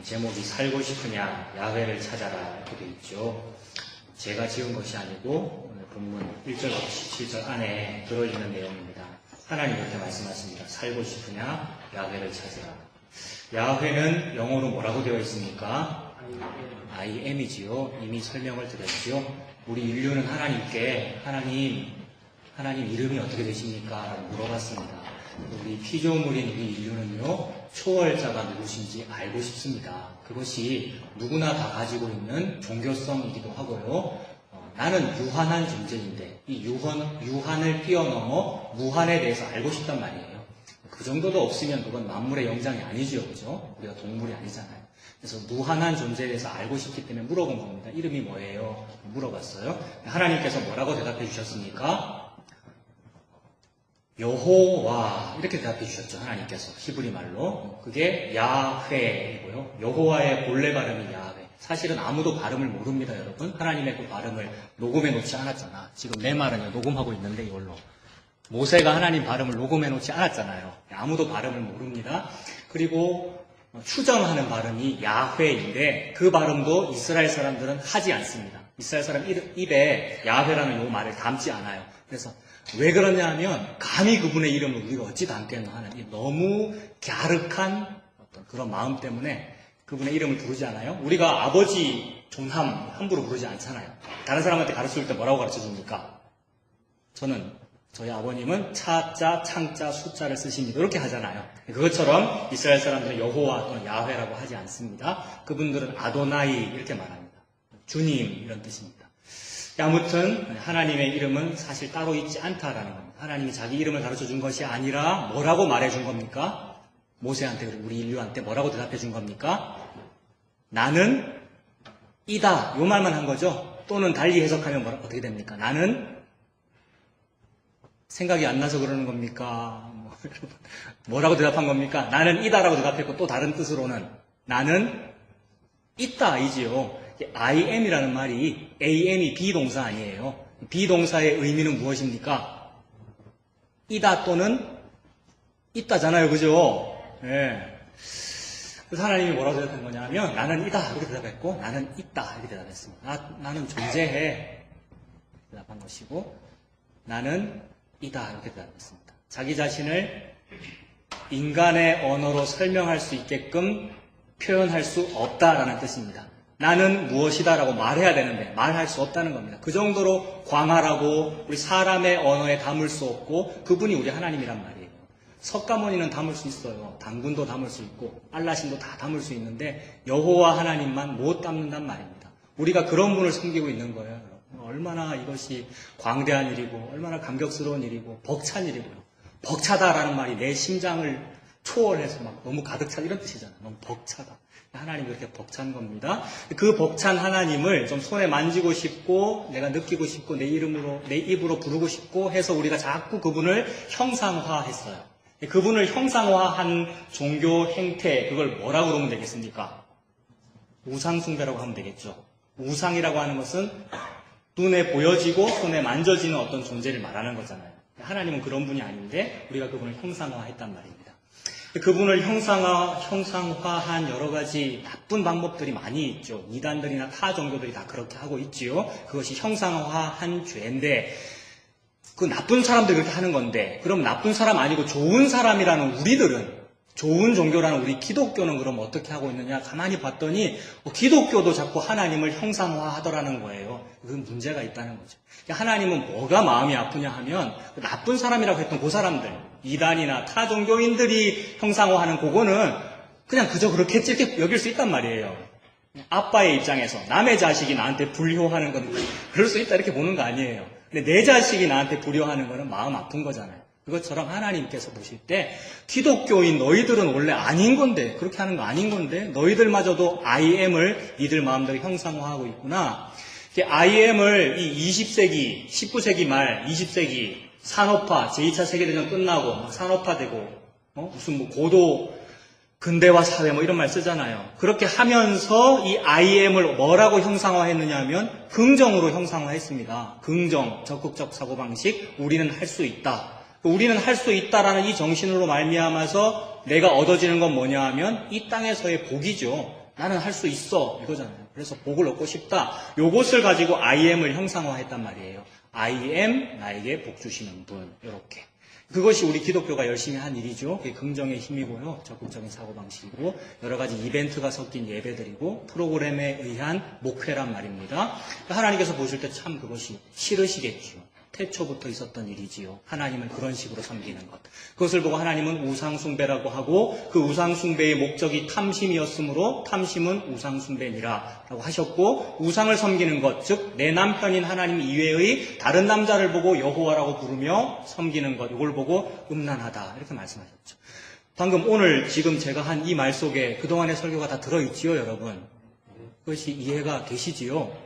제목이 살고 싶으냐 야훼를 찾아라 이렇게 되어 있죠. 제가 지은 것이 아니고 오늘 본문 1절부터 17절 안에 들어있는 내용입니다. 하나님 이렇게 말씀하십니다. 살고 싶으냐 야훼를 찾으라. 야훼는 영어로 뭐라고 되어 있습니까? I am이지요. 이미 설명을 드렸지요. 우리 인류는 하나님께 하나님 이름이 어떻게 되십니까? 라고 물어봤습니다. 우리 피조물인 우리 인류는요, 초월자가 누구신지 알고 싶습니다. 그것이 누구나 다 가지고 있는 종교성이기도 하고요. 나는 유한한 존재인데 이 유한을 뛰어넘어 무한에 대해서 알고 싶단 말이에요. 그 정도도 없으면 그건 만물의 영장이 아니죠, 그죠? 우리가 동물이 아니잖아요. 그래서 무한한 존재에 대해서 알고 싶기 때문에 물어본 겁니다. 이름이 뭐예요? 물어봤어요. 하나님께서 뭐라고 대답해 주셨습니까? 여호와 이렇게 대답해 주셨죠. 하나님께서 히브리 말로. 그게 야훼이고요. 여호와의 본래 발음이 야훼. 사실은 아무도 발음을 모릅니다, 여러분. 하나님의 그 발음을 녹음해 놓지 않았잖아. 지금 내 말은 녹음하고 있는데 이걸로. 모세가 하나님 발음을 녹음해 놓지 않았잖아요. 아무도 발음을 모릅니다. 그리고 추정하는 발음이 야훼인데 그 발음도 이스라엘 사람들은 하지 않습니다. 이스라엘 사람 입에 야훼라는 요 말을 담지 않아요. 그래서 왜 그러냐 하면 감히 그분의 이름을 우리가 어찌 담겠노 하는 이 너무 갸륵한 어떤 그런 마음 때문에 그분의 이름을 부르지 않아요. 우리가 아버지 존함 함부로 부르지 않잖아요. 다른 사람한테 가르칠 때 뭐라고 가르쳐 줍니까? 저희 아버님은 차자, 창자, 숫자를 쓰십니다. 이렇게 하잖아요. 그것처럼 이스라엘 사람들은 여호와 또는 야훼라고 하지 않습니다. 그분들은 아도나이 이렇게 말합니다. 주님 이런 뜻입니다. 아무튼 하나님의 이름은 사실 따로 있지 않다라는 겁니다. 하나님이 자기 이름을 가르쳐 준 것이 아니라 뭐라고 말해 준 겁니까? 모세한테 우리 인류한테 뭐라고 대답해 준 겁니까? 나는 이다. 요 말만 한 거죠. 또는 달리 해석하면 어떻게 됩니까? 나는 생각이 안 나서 그러는 겁니까? 뭐라고 대답한 겁니까? 나는 이다라고 대답했고 또 다른 뜻으로는 나는 있다 이지요. I am이라는 말이 am이 비동사 아니에요. 비동사의 의미는 무엇입니까? 이다 또는 있다잖아요. 그죠? 예. 그래서 하나님이 뭐라고 대답한 거냐면 나는 이다 이렇게 대답했고 나는 있다 이렇게 대답했습니다. 나는 존재해 대답한 것이고 나는 이다 이렇게 대답했습니다. 자기 자신을 인간의 언어로 설명할 수 있게끔 표현할 수 없다라는 뜻입니다. 나는 무엇이다라고 말해야 되는데 말할 수 없다는 겁니다. 그 정도로 광활하고 우리 사람의 언어에 담을 수 없고 그분이 우리 하나님이란 말이에요. 석가모니는 담을 수 있어요. 당군도 담을 수 있고 알라신도 다 담을 수 있는데 여호와 하나님만 못 담는단 말입니다. 우리가 그런 분을 섬기고 있는 거예요. 얼마나 이것이 광대한 일이고 얼마나 감격스러운 일이고 벅찬 일이고요. 벅차다라는 말이 내 심장을 초월해서 막 너무 가득 차 이런 뜻이잖아요. 너무 벅차다. 하나님이 그렇게 벅찬 겁니다. 그 벅찬 하나님을 좀 손에 만지고 싶고 내가 느끼고 싶고 내 이름으로 내 입으로 부르고 싶고 해서 우리가 자꾸 그분을 형상화했어요. 그분을 형상화한 종교 행태 그걸 뭐라고 그러면 되겠습니까? 우상숭배라고 하면 되겠죠. 우상이라고 하는 것은 눈에 보여지고 손에 만져지는 어떤 존재를 말하는 거잖아요. 하나님은 그런 분이 아닌데 우리가 그분을 형상화했단 말입니다. 그분을 형상화한 여러 가지 나쁜 방법들이 많이 있죠. 이단들이나 타 종교들이 다 그렇게 하고 있지요. 그것이 형상화한 죄인데 그 나쁜 사람들이 그렇게 하는 건데 그럼 나쁜 사람 아니고 좋은 사람이라는 우리들은 좋은 종교라는 우리 기독교는 그럼 어떻게 하고 있느냐 가만히 봤더니 기독교도 자꾸 하나님을 형상화하더라는 거예요. 그건 문제가 있다는 거죠. 하나님은 뭐가 마음이 아프냐 하면 나쁜 사람이라고 했던 그 사람들 이단이나 타 종교인들이 형상화하는 그거는 그냥 그저 그렇겠지 이렇게 여길 수 있단 말이에요. 아빠의 입장에서 남의 자식이 나한테 불효하는 건 그럴 수 있다 이렇게 보는 거 아니에요. 근데 내 자식이 나한테 불효하는 거는 마음 아픈 거잖아요. 그것처럼 하나님께서 보실 때 기독교인 너희들은 원래 아닌 건데 그렇게 하는 거 아닌 건데 너희들마저도 I am을 니들 마음대로 형상화하고 있구나. I am을 이 20세기, 19세기 말 20세기 산업화, 제2차 세계대전 끝나고 산업화되고 무슨 뭐 고도 근대화 사회 뭐 이런 말 쓰잖아요. 그렇게 하면서 이 I am을 뭐라고 형상화했느냐 하면 긍정으로 형상화했습니다. 긍정, 적극적 사고방식, 우리는 할 수 있다. 우리는 할 수 있다라는 이 정신으로 말미암아서 내가 얻어지는 건 뭐냐 하면 이 땅에서의 복이죠. 나는 할 수 있어. 이거잖아요. 그래서 복을 얻고 싶다. 요것을 가지고 I am을 형상화했단 말이에요. I am, 나에게 복 주시는 분. 이렇게. 그것이 우리 기독교가 열심히 한 일이죠. 그게 긍정의 힘이고요. 적극적인 사고방식이고 여러 가지 이벤트가 섞인 예배들이고 프로그램에 의한 목회란 말입니다. 하나님께서 보실 때 참 그것이 싫으시겠죠. 태초부터 있었던 일이지요. 하나님을 그런 식으로 섬기는 것. 그것을 보고 하나님은 우상숭배라고 하고 그 우상숭배의 목적이 탐심이었으므로 탐심은 우상숭배니라 라고 하셨고 우상을 섬기는 것, 즉 내 남편인 하나님 이외의 다른 남자를 보고 여호와라고 부르며 섬기는 것, 이걸 보고 음란하다 이렇게 말씀하셨죠. 방금 오늘 지금 제가 한 이 말 속에 그동안의 설교가 다 들어있지요, 여러분. 그것이 이해가 되시지요?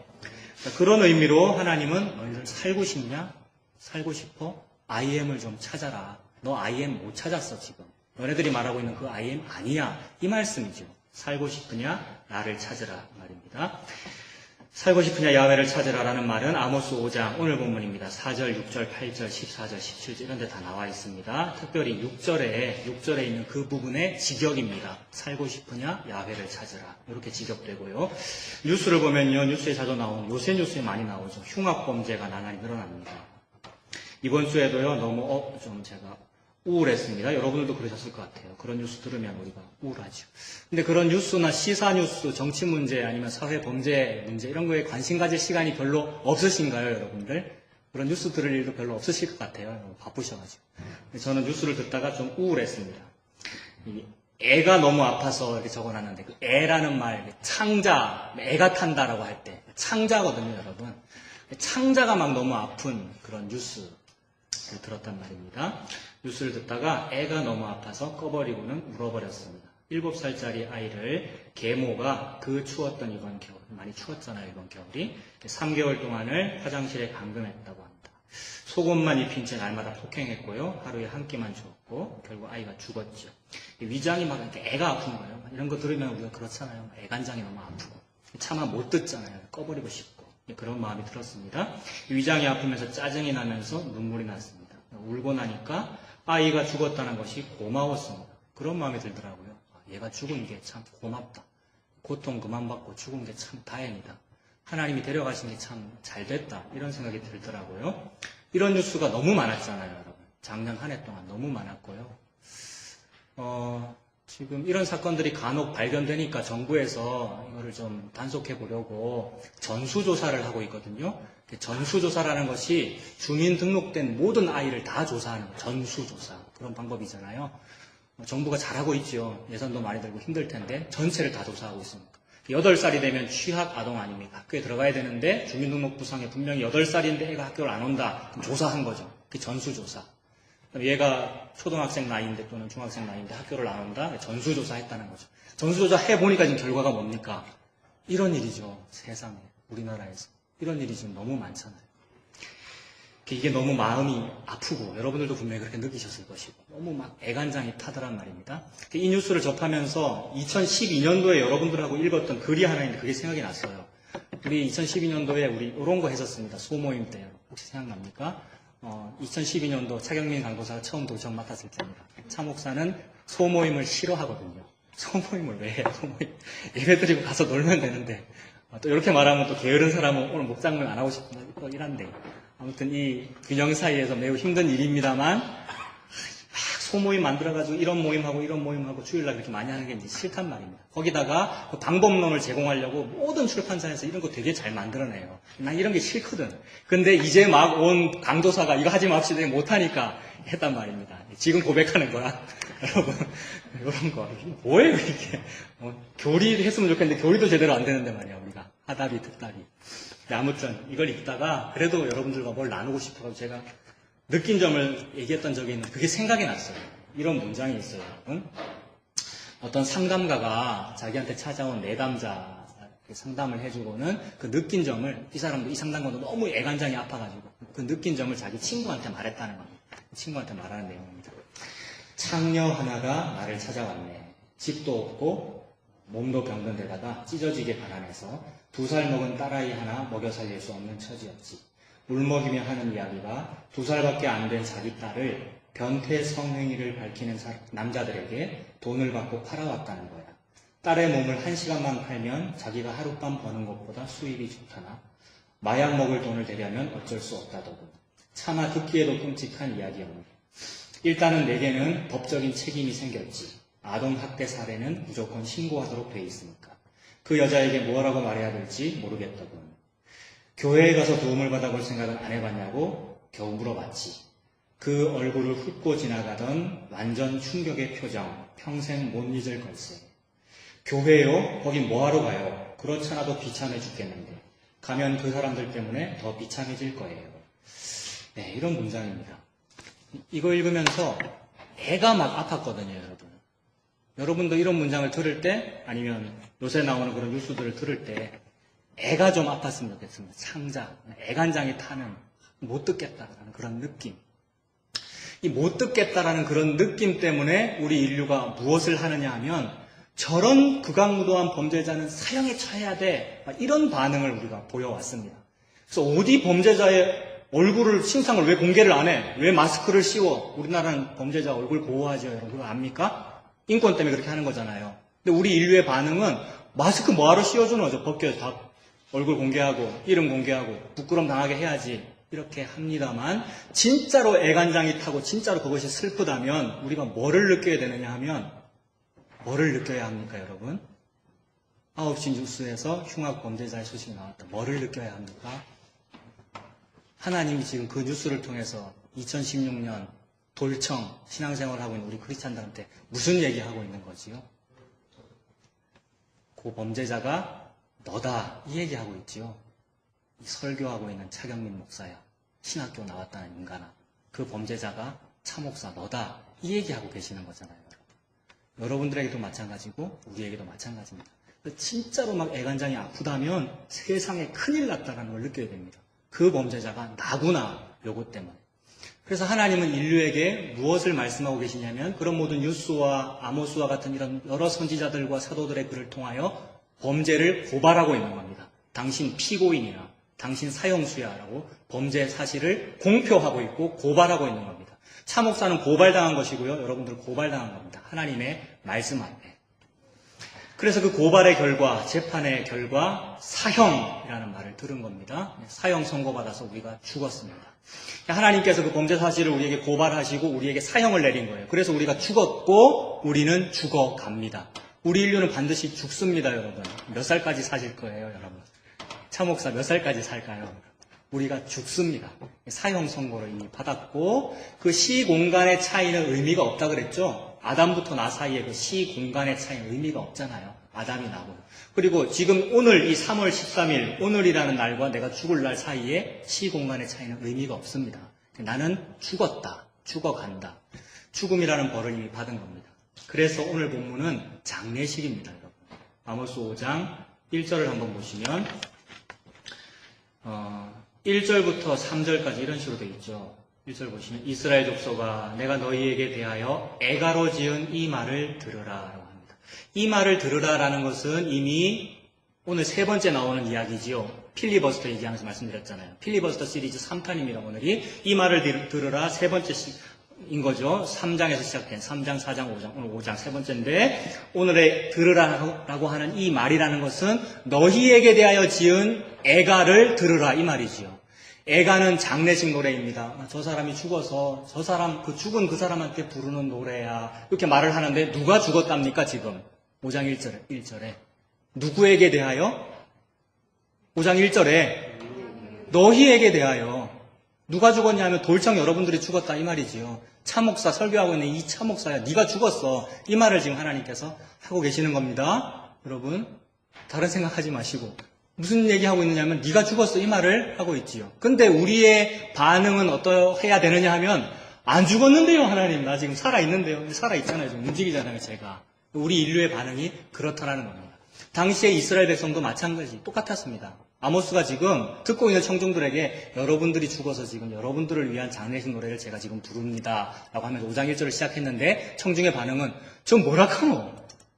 그런 의미로 하나님은 너희들 살고 싶냐? 살고 싶어? I am을 좀 찾아라. 너 I am 못 찾았어, 지금. 너네들이 말하고 있는 그 I am 아니야. 이 말씀이죠. 살고 싶으냐? 나를 찾으라 말입니다. 살고 싶으냐? 야훼를 찾으라라는 말은 아모스 5장 오늘 본문입니다. 4절, 6절, 8절, 14절, 17절 이런 데 다 나와 있습니다. 특별히 6절에 있는 그 부분의 직역입니다. 살고 싶으냐? 야훼를 찾으라. 이렇게 직역되고요. 뉴스를 보면요. 뉴스에 자주 나오는 요새 뉴스에 많이 나오죠. 흉악범죄가 나날이 늘어납니다. 이번 주에도요. 너무 좀 제가 우울했습니다. 여러분들도 그러셨을 것 같아요. 그런 뉴스 들으면 우리가 우울하죠. 근데 그런 뉴스나 시사 뉴스, 정치 문제 아니면 사회 범죄 문제 이런 거에 관심 가질 시간이 별로 없으신가요, 여러분들? 그런 뉴스 들을 일도 별로 없으실 것 같아요. 너무 바쁘셔가지고. 저는 뉴스를 듣다가 좀 우울했습니다. 애가 너무 아파서 이렇게 적어놨는데 그 애라는 말, 창자, 애가 탄다라고 할 때 창자거든요, 여러분. 창자가 막 너무 아픈 그런 뉴스를 들었단 말입니다. 뉴스를 듣다가 애가 너무 아파서 꺼버리고는 울어버렸습니다. 7살짜리 아이를 계모가 그 추웠던 이번 겨울, 많이 추웠잖아요, 이번 겨울이. 3개월 동안을 화장실에 감금했다고 합니다. 속옷만 입힌 채 날마다 폭행했고요. 하루에 한 끼만 주었고 결국 아이가 죽었죠. 위장이 막 이렇게 애가 아픈 거예요. 이런 거 들으면 우리가 그렇잖아요. 애간장이 너무 아프고. 차마 못 듣잖아요. 꺼버리고 싶고. 그런 마음이 들었습니다. 위장이 아프면서 짜증이 나면서 눈물이 났습니다. 울고 나니까 아이가 죽었다는 것이 고마웠습니다. 그런 마음이 들더라고요. 얘가 죽은 게 참 고맙다. 고통 그만 받고 죽은 게 참 다행이다. 하나님이 데려가신 게 참 잘됐다. 이런 생각이 들더라고요. 이런 뉴스가 너무 많았잖아요, 여러분. 작년 한 해 동안 너무 많았고요. 지금 이런 사건들이 간혹 발견되니까 정부에서 이거를 좀 단속해 보려고 전수조사를 하고 있거든요. 전수조사라는 것이 주민 등록된 모든 아이를 다 조사하는 전수조사. 그런 방법이잖아요. 정부가 잘하고 있죠. 예산도 많이 들고 힘들 텐데 전체를 다 조사하고 있습니다. 8살이 되면 취학 아동 아닙니까? 학교에 들어가야 되는데 주민등록부상에 분명히 8살인데 애가 학교를 안 온다. 그럼 조사한 거죠. 그게 전수조사. 얘가 초등학생 나이인데 또는 중학생 나이인데 학교를 안 온다? 전수조사 했다는 거죠. 전수조사 해보니까 지금 결과가 뭡니까? 이런 일이죠. 세상에. 우리나라에서. 이런 일이 지금 너무 많잖아요. 이게 너무 마음이 아프고 여러분들도 분명히 그렇게 느끼셨을 것이고 너무 막 애간장이 타더란 말입니다. 이 뉴스를 접하면서 2012년도에 여러분들하고 읽었던 글이 하나 있는데 그게 생각이 났어요. 우리 2012년도에 우리 이런 거 했었습니다. 소모임 때. 혹시 생각납니까? 2012년도 차경민 강도사가 처음 도청 맡았을 때입니다. 차 목사는 소모임을 싫어하거든요. 소모임을 왜 해요? 소모임. 예배 드리고 가서 놀면 되는데 또 이렇게 말하면 또 게으른 사람은 오늘 목장면 안 하고 싶은데 또 이란데 아무튼 이 균형 사이에서 매우 힘든 일입니다만 막 소모임 만들어가지고 이런 모임하고 주일날 그렇게 많이 하는 게 이제 싫단 말입니다. 거기다가 그 방법론을 제공하려고 모든 출판사에서 이런 거 되게 잘 만들어내요. 난 이런 게 싫거든. 근데 이제 막 온 강도사가 이거 하지 맙시다 못하니까 했단 말입니다. 지금 고백하는 거야. 여러분 이런 거 뭐예요 이게. 교리 했으면 좋겠는데 교리도 제대로 안 되는데 말이야 우리가. 하답이 득답이. 아무튼 이걸 읽다가 그래도 여러분들과 뭘 나누고 싶어서 제가 느낀 점을 얘기했던 적이 있는데 그게 생각이 났어요. 이런 문장이 있어요. 여러분. 어떤 상담가가 자기한테 찾아온 내담자 상담을 해주고는 그 느낀 점을 이 사람도 이 상담가도 너무 애간장이 아파가지고 그 느낀 점을 자기 친구한테 말했다는 겁니다. 친구한테 말하는 내용입니다. 창녀 하나가 나를 찾아왔네. 집도 없고 몸도 병든 데다가 찢어지게 가난해서 2살 먹은 딸아이 하나 먹여 살릴 수 없는 처지였지. 울먹이며 하는 이야기가 2살밖에 안 된 자기 딸을 변태 성행위를 밝히는 남자들에게 돈을 받고 팔아왔다는 거야. 딸의 몸을 1시간만 팔면 자기가 하룻밤 버는 것보다 수입이 좋다나 마약 먹을 돈을 대려면 어쩔 수 없다더군. 차마 듣기에도 끔찍한 이야기였는데 일단은 내게는 법적인 책임이 생겼지. 아동학대 사례는 무조건 신고하도록 돼 있으니까. 그 여자에게 뭐라고 말해야 될지 모르겠더군. 교회에 가서 도움을 받아볼 생각은 안 해봤냐고 겨우 물어봤지. 그 얼굴을 훑고 지나가던 완전 충격의 표정, 평생 못 잊을 걸세. 교회요? 거긴 뭐하러 가요? 그렇잖아도 비참해 죽겠는데. 가면 그 사람들 때문에 더 비참해질 거예요. 네, 이런 문장입니다. 이거 읽으면서 애가 막 아팠거든요, 여러분. 여러분도 이런 문장을 들을 때, 아니면 요새 나오는 그런 뉴스들을 들을 때, 애가 좀 아팠으면 좋겠습니다. 창자, 애간장이 타는, 못 듣겠다라는 그런 느낌. 이 못 듣겠다라는 그런 느낌 때문에 우리 인류가 무엇을 하느냐 하면, 저런 극악무도한 범죄자는 사형에 처해야 돼. 이런 반응을 우리가 보여왔습니다. 그래서 어디 범죄자의 얼굴을, 신상을 왜 공개를 안 해? 왜 마스크를 씌워? 우리나라는 범죄자 얼굴 보호하죠. 여러분 그거 압니까? 인권 때문에 그렇게 하는 거잖아요. 근데 우리 인류의 반응은 마스크 뭐하러 씌워주는 거죠. 벗겨서 다 얼굴 공개하고 이름 공개하고 부끄럼 당하게 해야지. 이렇게 합니다만 진짜로 애간장이 타고 진짜로 그것이 슬프다면 우리가 뭐를 느껴야 되느냐 하면 뭐를 느껴야 합니까, 여러분? 9시 뉴스에서 흉악 범죄자의 소식이 나왔다. 뭐를 느껴야 합니까? 하나님이 지금 그 뉴스를 통해서 2016년 돌청 신앙생활을 하고 있는 우리 크리스찬들한테 무슨 얘기하고 있는 거지요? 그 범죄자가 너다 이 얘기하고 있지요. 설교하고 있는 차경민 목사야. 신학교 나왔다는 인간아. 그 범죄자가 차 목사 너다 이 얘기하고 계시는 거잖아요. 여러분들에게도 마찬가지고 우리에게도 마찬가지입니다. 진짜로 막 애간장이 아프다면 세상에 큰일 났다는 걸 느껴야 됩니다. 그 범죄자가 나구나 요것 때문에. 그래서 하나님은 인류에게 무엇을 말씀하고 계시냐면 그런 모든 유스와 아모스와 같은 이런 여러 선지자들과 사도들의 글을 통하여 범죄를 고발하고 있는 겁니다. 당신 피고인이야, 당신 사형수야라고 범죄 사실을 공표하고 있고 고발하고 있는 겁니다. 차 목사는 고발당한 것이고요. 여러분들 고발당한 겁니다. 하나님의 말씀 앞에. 그래서 그 고발의 결과, 재판의 결과 사형이라는 말을 들은 겁니다. 사형 선고받아서 우리가 죽었습니다. 하나님께서 그 범죄 사실을 우리에게 고발하시고 우리에게 사형을 내린 거예요. 그래서 우리가 죽었고 우리는 죽어갑니다. 우리 인류는 반드시 죽습니다, 여러분. 몇 살까지 사실 거예요, 여러분? 차 목사 몇 살까지 살까요? 우리가 죽습니다. 사형 선고를 이미 받았고 그 시공간의 차이는 의미가 없다 그랬죠? 아담부터 나 사이에 그 시공간의 차이는 의미가 없잖아요. 아담이 나고. 그리고 지금 오늘 이 3월 13일 오늘이라는 날과 내가 죽을 날 사이에 시공간의 차이는 의미가 없습니다. 나는 죽었다. 죽어간다. 죽음이라는 벌을 이미 받은 겁니다. 그래서 오늘 본문은 장례식입니다, 여러분. 아모스 5장 1절을 한번 보시면 1절부터 3절까지 이런 식으로 되어 있죠. 1절 보시면 이스라엘 족속아 내가 너희에게 대하여 애가로 지은 이 말을 들으라 라고 합니다. 이 말을 들으라라는 것은 이미 오늘 세 번째 나오는 이야기지요. 필리버스터 얘기하면서 말씀드렸잖아요. 필리버스터 시리즈 3탄입니다. 오늘이 이 말을 들으라 세 번째인 거죠. 3장에서 시작된 3장, 4장, 5장, 오늘 5장 세 번째인데 오늘의 들으라라고 하는 이 말이라는 것은 너희에게 대하여 지은 애가를 들으라 이 말이지요. 애가는 장례식 노래입니다. 저 사람이 죽어서 저 사람 그 죽은 그 사람한테 부르는 노래야 이렇게 말을 하는데 누가 죽었답니까 지금? 5장 1절에 누구에게 대하여? 5장 1절에 너희에게 대하여 누가 죽었냐 하면 돌청 여러분들이 죽었다 이 말이지요. 차목사 설교하고 있는 이 차목사야 네가 죽었어 이 말을 지금 하나님께서 하고 계시는 겁니다. 여러분 다른 생각하지 마시고 무슨 얘기하고 있느냐면 네가 죽었어 이 말을 하고 있지요. 근데 우리의 반응은 어떠해야 되느냐 하면 안 죽었는데요 하나님 나 지금 살아있는데요. 살아있잖아요. 지금 움직이잖아요 제가. 우리 인류의 반응이 그렇다라는 겁니다. 당시에 이스라엘 백성도 마찬가지 똑같았습니다. 아모스가 지금 듣고 있는 청중들에게 여러분들이 죽어서 지금 여러분들을 위한 장례식 노래를 제가 지금 부릅니다 라고 하면서 5장 1절을 시작했는데 청중의 반응은 저 뭐라카노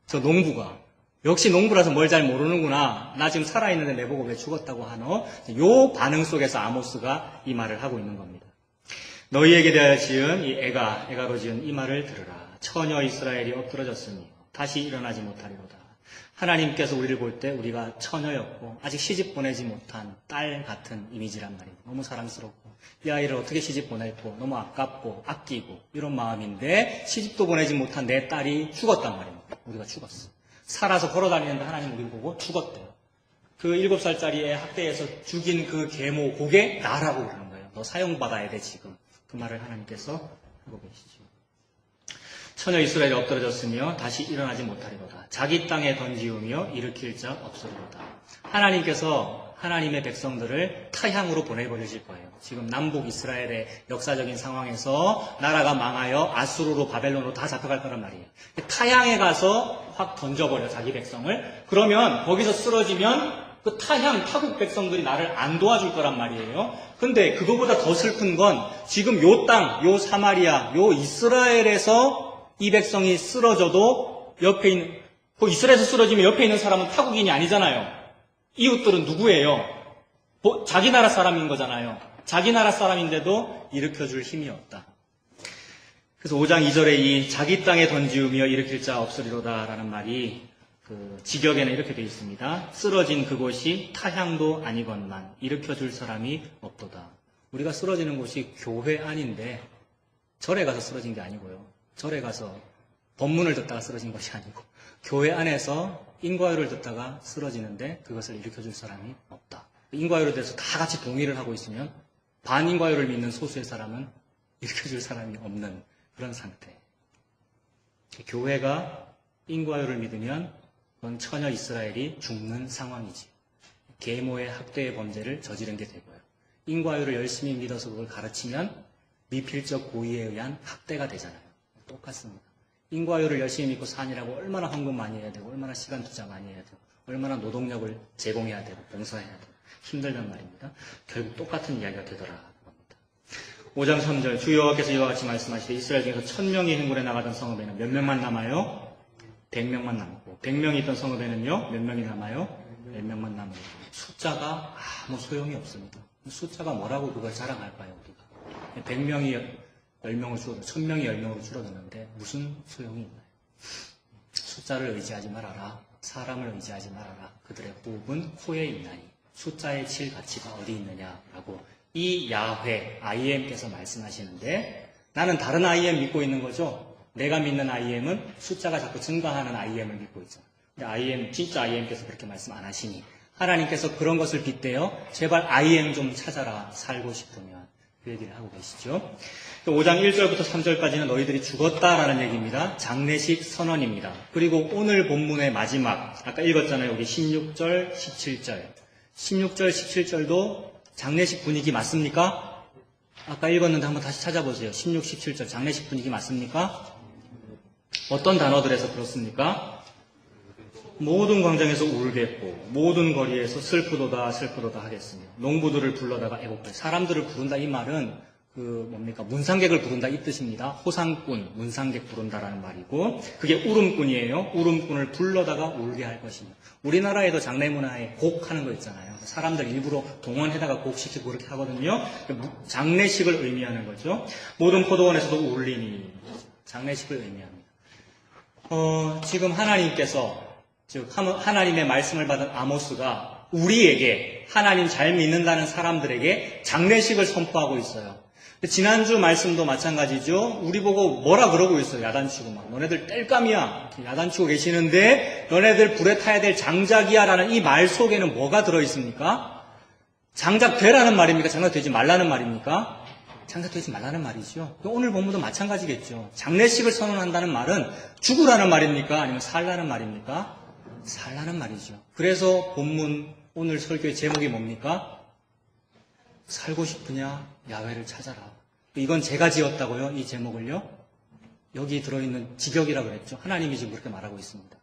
저 농부가 역시 농부라서 뭘 잘 모르는구나. 나 지금 살아있는데 내보고 왜 죽었다고 하노? 요 반응 속에서 아모스가 이 말을 하고 있는 겁니다. 너희에게 대하여 지은 이 애가로 지은 이 말을 들으라. 처녀 이스라엘이 엎드러졌으니 다시 일어나지 못하리로다. 하나님께서 우리를 볼 때 우리가 처녀였고 아직 시집 보내지 못한 딸 같은 이미지란 말이에요. 너무 사랑스럽고 이 아이를 어떻게 시집 보낼고 너무 아깝고 아끼고 이런 마음인데 시집도 보내지 못한 내 딸이 죽었단 말입니다. 우리가 죽었어. 살아서 걸어다니는데 하나님 우리를 보고 죽었대요. 그 7살짜리 애 학대해서 죽인 그 계모, 그게 나라고 그러는 거예요. 너 사형받아야 돼 지금. 그 말을 하나님께서 하고 계시죠. 처녀 이스라엘이 엎드러졌으며 다시 일어나지 못하리로다. 자기 땅에 던지우며 일으킬 자 없으리로다. 하나님께서 하나님의 백성들을 타향으로 보내버리실 거예요. 지금 남북 이스라엘의 역사적인 상황에서 나라가 망하여 아수르로 바벨론으로 다 잡혀갈 거란 말이에요. 타향에 가서 확 던져버려 자기 백성을. 그러면 거기서 쓰러지면 그 타향 타국 백성들이 나를 안 도와줄 거란 말이에요. 근데 그거보다 더 슬픈 건 지금 요 땅, 요 사마리아, 요 이스라엘에서 이 백성이 쓰러져도 옆에 있는, 그 이스라엘에서 쓰러지면 옆에 있는 사람은 타국인이 아니잖아요. 이웃들은 누구예요? 자기 나라 사람인 거잖아요. 자기 나라 사람인데도 일으켜줄 힘이 없다. 그래서 5장 2절에 이 자기 땅에 던지우며 일으킬 자 없으리로다 라는 말이 그 직역에는 이렇게 되어 있습니다. 쓰러진 그곳이 타향도 아니건만 일으켜줄 사람이 없도다. 우리가 쓰러지는 곳이 교회 안인데 절에 가서 쓰러진 게 아니고요. 절에 가서 법문을 듣다가 쓰러진 것이 아니고 교회 안에서 인과요를 듣다가 쓰러지는데 그것을 일으켜줄 사람이 없다. 인과요에 대해서 다 같이 동의를 하고 있으면 반인과요를 믿는 소수의 사람은 일으켜줄 사람이 없는 그런 상태. 교회가 인과요를 믿으면 그건 처녀 이스라엘이 죽는 상황이지. 계모의 학대의 범죄를 저지른 게 되고요. 인과요를 열심히 믿어서 그걸 가르치면 미필적 고의에 의한 학대가 되잖아요. 똑같습니다. 인과요를 열심히 믿고 산이라고 얼마나 헌금 많이 해야 되고 얼마나 시간 투자 많이 해야 되고 얼마나 노동력을 제공해야 되고 봉사해야 되고 힘들단 말입니다. 결국 똑같은 이야기가 되더라 합니다. 5장 3절 주 여호와께서 이와 같이 말씀하시되 이스라엘 중에서 1000명이 행군에 나가던 성읍에는 몇 명만 남아요? 100명만 남고 100명이 있던 성읍에는요? 몇 명이 남아요? 10명만 남아요. 숫자가 아무 소용이 없습니다. 숫자가 뭐라고 그걸 자랑할까요? 우리가 100명이 10명을 줄어들어 1000명이 10명으로 줄어드는데 무슨 소용이 있나요? 숫자를 의지하지 말아라. 사람을 의지하지 말아라. 그들의 호흡은 코에 있나니 숫자의 칠 가치가 어디 있느냐라고 이 야훼 IM께서 말씀하시는데 나는 다른 IM 믿고 있는 거죠. 내가 믿는 IM은 숫자가 자꾸 증가하는 IM을 믿고 있죠. 근데 IM 진짜 IM께서 그렇게 말씀 안 하시니 하나님께서 그런 것을 빗대어 제발 IM 좀 찾아라. 살고 싶으면 그 얘기를 하고 계시죠. 5장 1절부터 3절까지는 너희들이 죽었다라는 얘기입니다. 장례식 선언입니다. 그리고 오늘 본문의 마지막 아까 읽었잖아요. 여기 16절, 17절 16절, 17절도 장례식 분위기 맞습니까? 아까 읽었는데 한번 다시 찾아보세요. 16, 17절 장례식 분위기 맞습니까? 어떤 단어들에서 그렇습니까? 모든 광장에서 울겠고 모든 거리에서 슬프도다 슬프도다 하겠으며 농부들을 불러다가 애곡해. 사람들을 부른다 이 말은 문상객을 부른다 이 뜻입니다. 호상꾼, 문상객 부른다라는 말이고 그게 울음꾼이에요. 울음꾼을 불러다가 울게 할 것이며 우리나라에도 장례 문화에 곡하는 거 있잖아요. 사람들 일부러 동원해다가 곡시키고 그렇게 하거든요. 장례식을 의미하는 거죠. 모든 포도원에서도 울리니 장례식을 의미합니다. 지금 하나님께서 즉 하나님의 말씀을 받은 아모스가 우리에게 하나님 잘 믿는다는 사람들에게 장례식을 선포하고 있어요. 지난주 말씀도 마찬가지죠. 우리 보고 뭐라 그러고 있어요. 야단치고 막 너네들 땔감이야 이렇게 야단치고 계시는데 너네들 불에 타야 될 장작이야 라는 이 말 속에는 뭐가 들어있습니까? 장작되라는 말입니까? 장작되지 말라는 말입니까? 장작되지 말라는 말이죠. 오늘 본문도 마찬가지겠죠. 장례식을 선언한다는 말은 죽으라는 말입니까? 아니면 살라는 말입니까? 살라는 말이죠. 그래서 본문 오늘 설교의 제목이 뭡니까? 살고 싶으냐? 야훼를 찾아라. 이건 제가 지었다고요? 이 제목을요? 여기 들어있는 직역이라고 그랬죠. 하나님이 지금 그렇게 말하고 있습니다.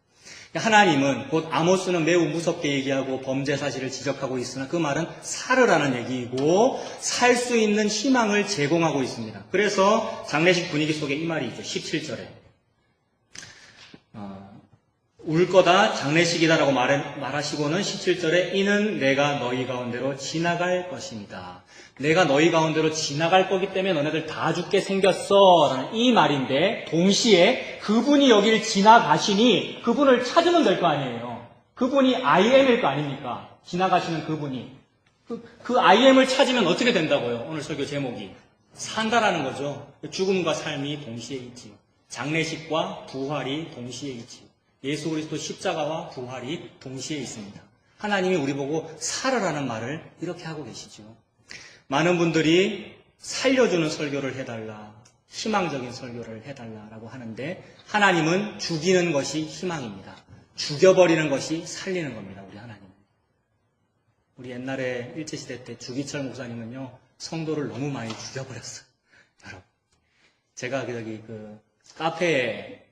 하나님은 곧 아모스는 매우 무섭게 얘기하고 범죄 사실을 지적하고 있으나 그 말은 살으라는 얘기이고 살 수 있는 희망을 제공하고 있습니다. 그래서 장례식 분위기 속에 이 말이 있죠. 17절에 울 거다 장례식이다라고 말하시고는 17절에 이는 내가 너희 가운데로 지나갈 것입니다. 내가 너희 가운데로 지나갈 거기 때문에 너네들 다 죽게 생겼어 라는 이 말인데 동시에 그분이 여기를 지나가시니 그분을 찾으면 될 거 아니에요. 그분이 IM일 거 아닙니까? 지나가시는 그분이. 그 IM을 찾으면 어떻게 된다고요? 오늘 설교 제목이. 산다라는 거죠. 죽음과 삶이 동시에 있지요. 장례식과 부활이 동시에 있지요. 예수 그리스도 십자가와 부활이 동시에 있습니다. 하나님이 우리 보고 살아라는 말을 이렇게 하고 계시죠. 많은 분들이 살려주는 설교를 해달라, 희망적인 설교를 해달라라고 하는데 하나님은 죽이는 것이 희망입니다. 죽여버리는 것이 살리는 겁니다. 우리 하나님은. 우리 옛날에 일제시대 때 주기철 목사님은요, 성도를 너무 많이 죽여버렸어요. 여러분. 제가 여기 카페에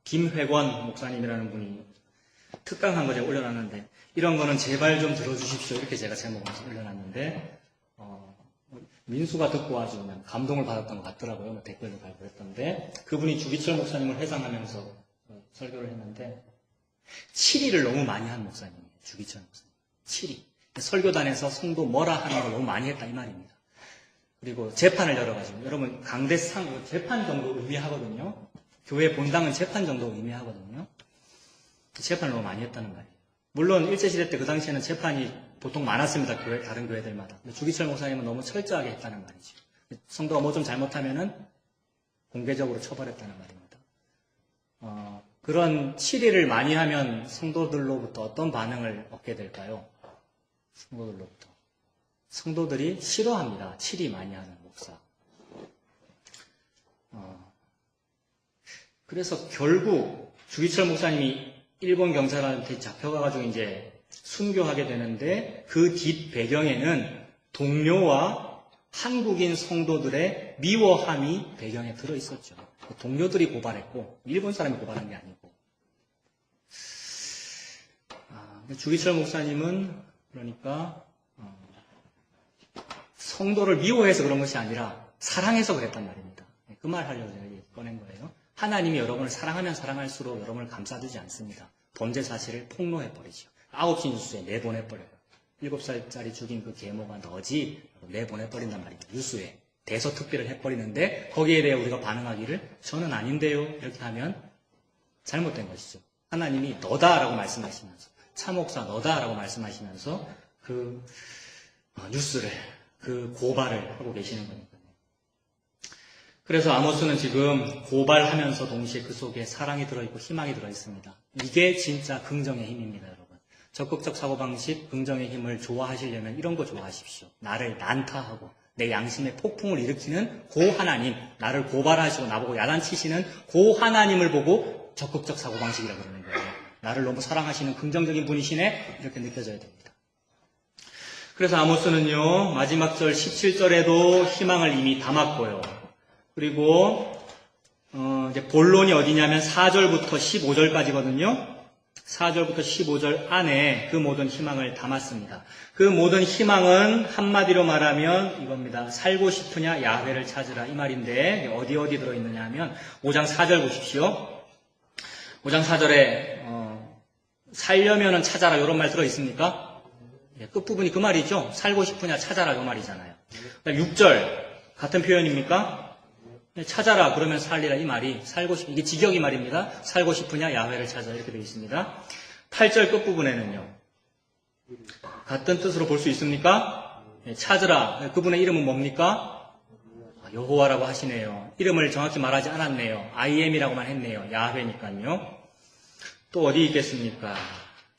김회권 목사님이라는 분이 특강한 거 제가 올려놨는데, 이런 거는 제발 좀 들어주십시오. 이렇게 제가 제목을 올려놨는데, 민수가 듣고 아주 그냥 감동을 받았던 것 같더라고요. 댓글도 발표했던데, 그분이 주기철 목사님을 회상하면서 설교를 했는데, 7위를 너무 많이 한 목사님이에요. 주기철 목사님. 7위. 설교단에서 성도 뭐라 하는 걸 너무 많이 했다 이 말입니다. 그리고 재판을 열어가지고, 여러분 강대상 재판 정도 의미하거든요. 교회 본당은 재판 정도 의미하거든요. 재판을 너무 많이 했다는 말이에요. 물론 일제시대 때 그 당시에는 재판이 보통 많았습니다. 다른 교회들마다. 근데 주기철 목사님은 너무 철저하게 했다는 말이죠. 성도가 뭐 좀 잘못하면은 공개적으로 처벌했다는 말입니다. 그런 치리를 많이 하면 성도들로부터 어떤 반응을 얻게 될까요? 성도들로부터. 성도들이 싫어합니다. 치리 많이 하는 목사. 그래서 결국 주기철 목사님이 일본 경찰한테 잡혀가가지고 이제 순교하게 되는데 그 뒷 배경에는 동료와 한국인 성도들의 미워함이 배경에 들어있었죠. 동료들이 고발했고 일본 사람이 고발한 게 아니고. 주기철 목사님은 그러니까 성도를 미워해서 그런 것이 아니라 사랑해서 그랬단 말입니다. 그 말 하려고 제가 꺼낸 거예요. 하나님이 여러분을 사랑하면 사랑할수록 여러분을 감싸주지 않습니다. 범죄 사실을 폭로해버리죠. 9시 뉴스에 내보내버려요. 7살짜리 죽인 그 계모가 너지 내보내버린단 말입니다. 뉴스에 대서특필을 해버리는데 거기에 대해 우리가 반응하기를 저는 아닌데요 이렇게 하면 잘못된 것이죠. 하나님이 너다라고 말씀하시면서 차목사 너다라고 말씀하시면서 그 뉴스를 그 고발을 하고 계시는 거니까요. 그래서 아모스는 지금 고발하면서 동시에 그 속에 사랑이 들어있고 희망이 들어있습니다. 이게 진짜 긍정의 힘입니다, 여러분. 적극적 사고방식, 긍정의 힘을 좋아하시려면 이런 거 좋아하십시오. 나를 난타하고 내 양심의 폭풍을 일으키는 고 하나님, 나를 고발하시고 나보고 야단치시는 고 하나님을 보고 적극적 사고방식이라고 그러는 거예요. 나를 너무 사랑하시는 긍정적인 분이시네? 이렇게 느껴져야 됩니다. 그래서 아모스는요, 마지막 절 17절에도 희망을 이미 담았고요. 그리고 이제 본론이 어디냐면 4절부터 15절까지거든요. 4절부터 15절 안에 그 모든 희망을 담았습니다. 그 모든 희망은 한마디로 말하면 이겁니다. 살고 싶으냐 야훼를 찾으라 이 말인데 어디 들어있느냐 하면 5장 4절 보십시오. 5장 4절에 살려면은 찾아라 이런 말 들어있습니까? 끝부분이 그 말이죠. 살고 싶으냐 찾아라 이 말이잖아요. 6절 같은 표현입니까? 찾아라 그러면 살리라 이 말이 이게 직역이 말입니다. 살고 싶으냐 야훼를 찾아 이렇게 되어 있습니다. 8절 끝부분에는요. 같은 뜻으로 볼 수 있습니까? 찾으라 그분의 이름은 뭡니까? 여호와라고 하시네요. 이름을 정확히 말하지 않았네요. IM이라고만 했네요. 야훼니까요. 또 어디 있겠습니까?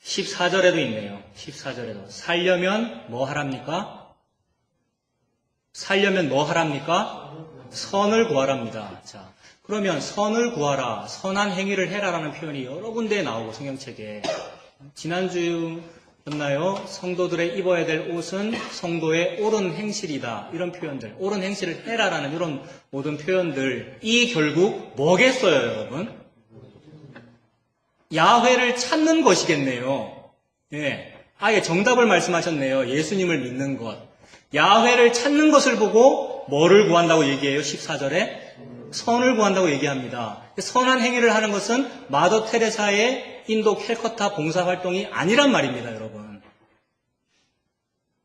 14절에도 있네요. 14절에도 살려면 뭐 하랍니까? 살려면 뭐 하랍니까? 선을 구하랍니다. 자, 그러면 선을 구하라, 선한 행위를 해라라는 표현이 여러 군데에 나오고 성경책에 지난주였나요? 성도들의 입어야 될 옷은 성도의 옳은 행실이다. 이런 표현들, 옳은 행실을 해라라는 이런 모든 표현들 이 결국 뭐겠어요, 여러분? 야훼를 찾는 것이겠네요. 예, 아예 정답을 말씀하셨네요. 예수님을 믿는 것. 야훼를 찾는 것을 보고 뭐를 구한다고 얘기해요? 14절에 선을 구한다고 얘기합니다. 선한 행위를 하는 것은 마더 테레사의 인도 캘커타 봉사활동이 아니란 말입니다, 여러분.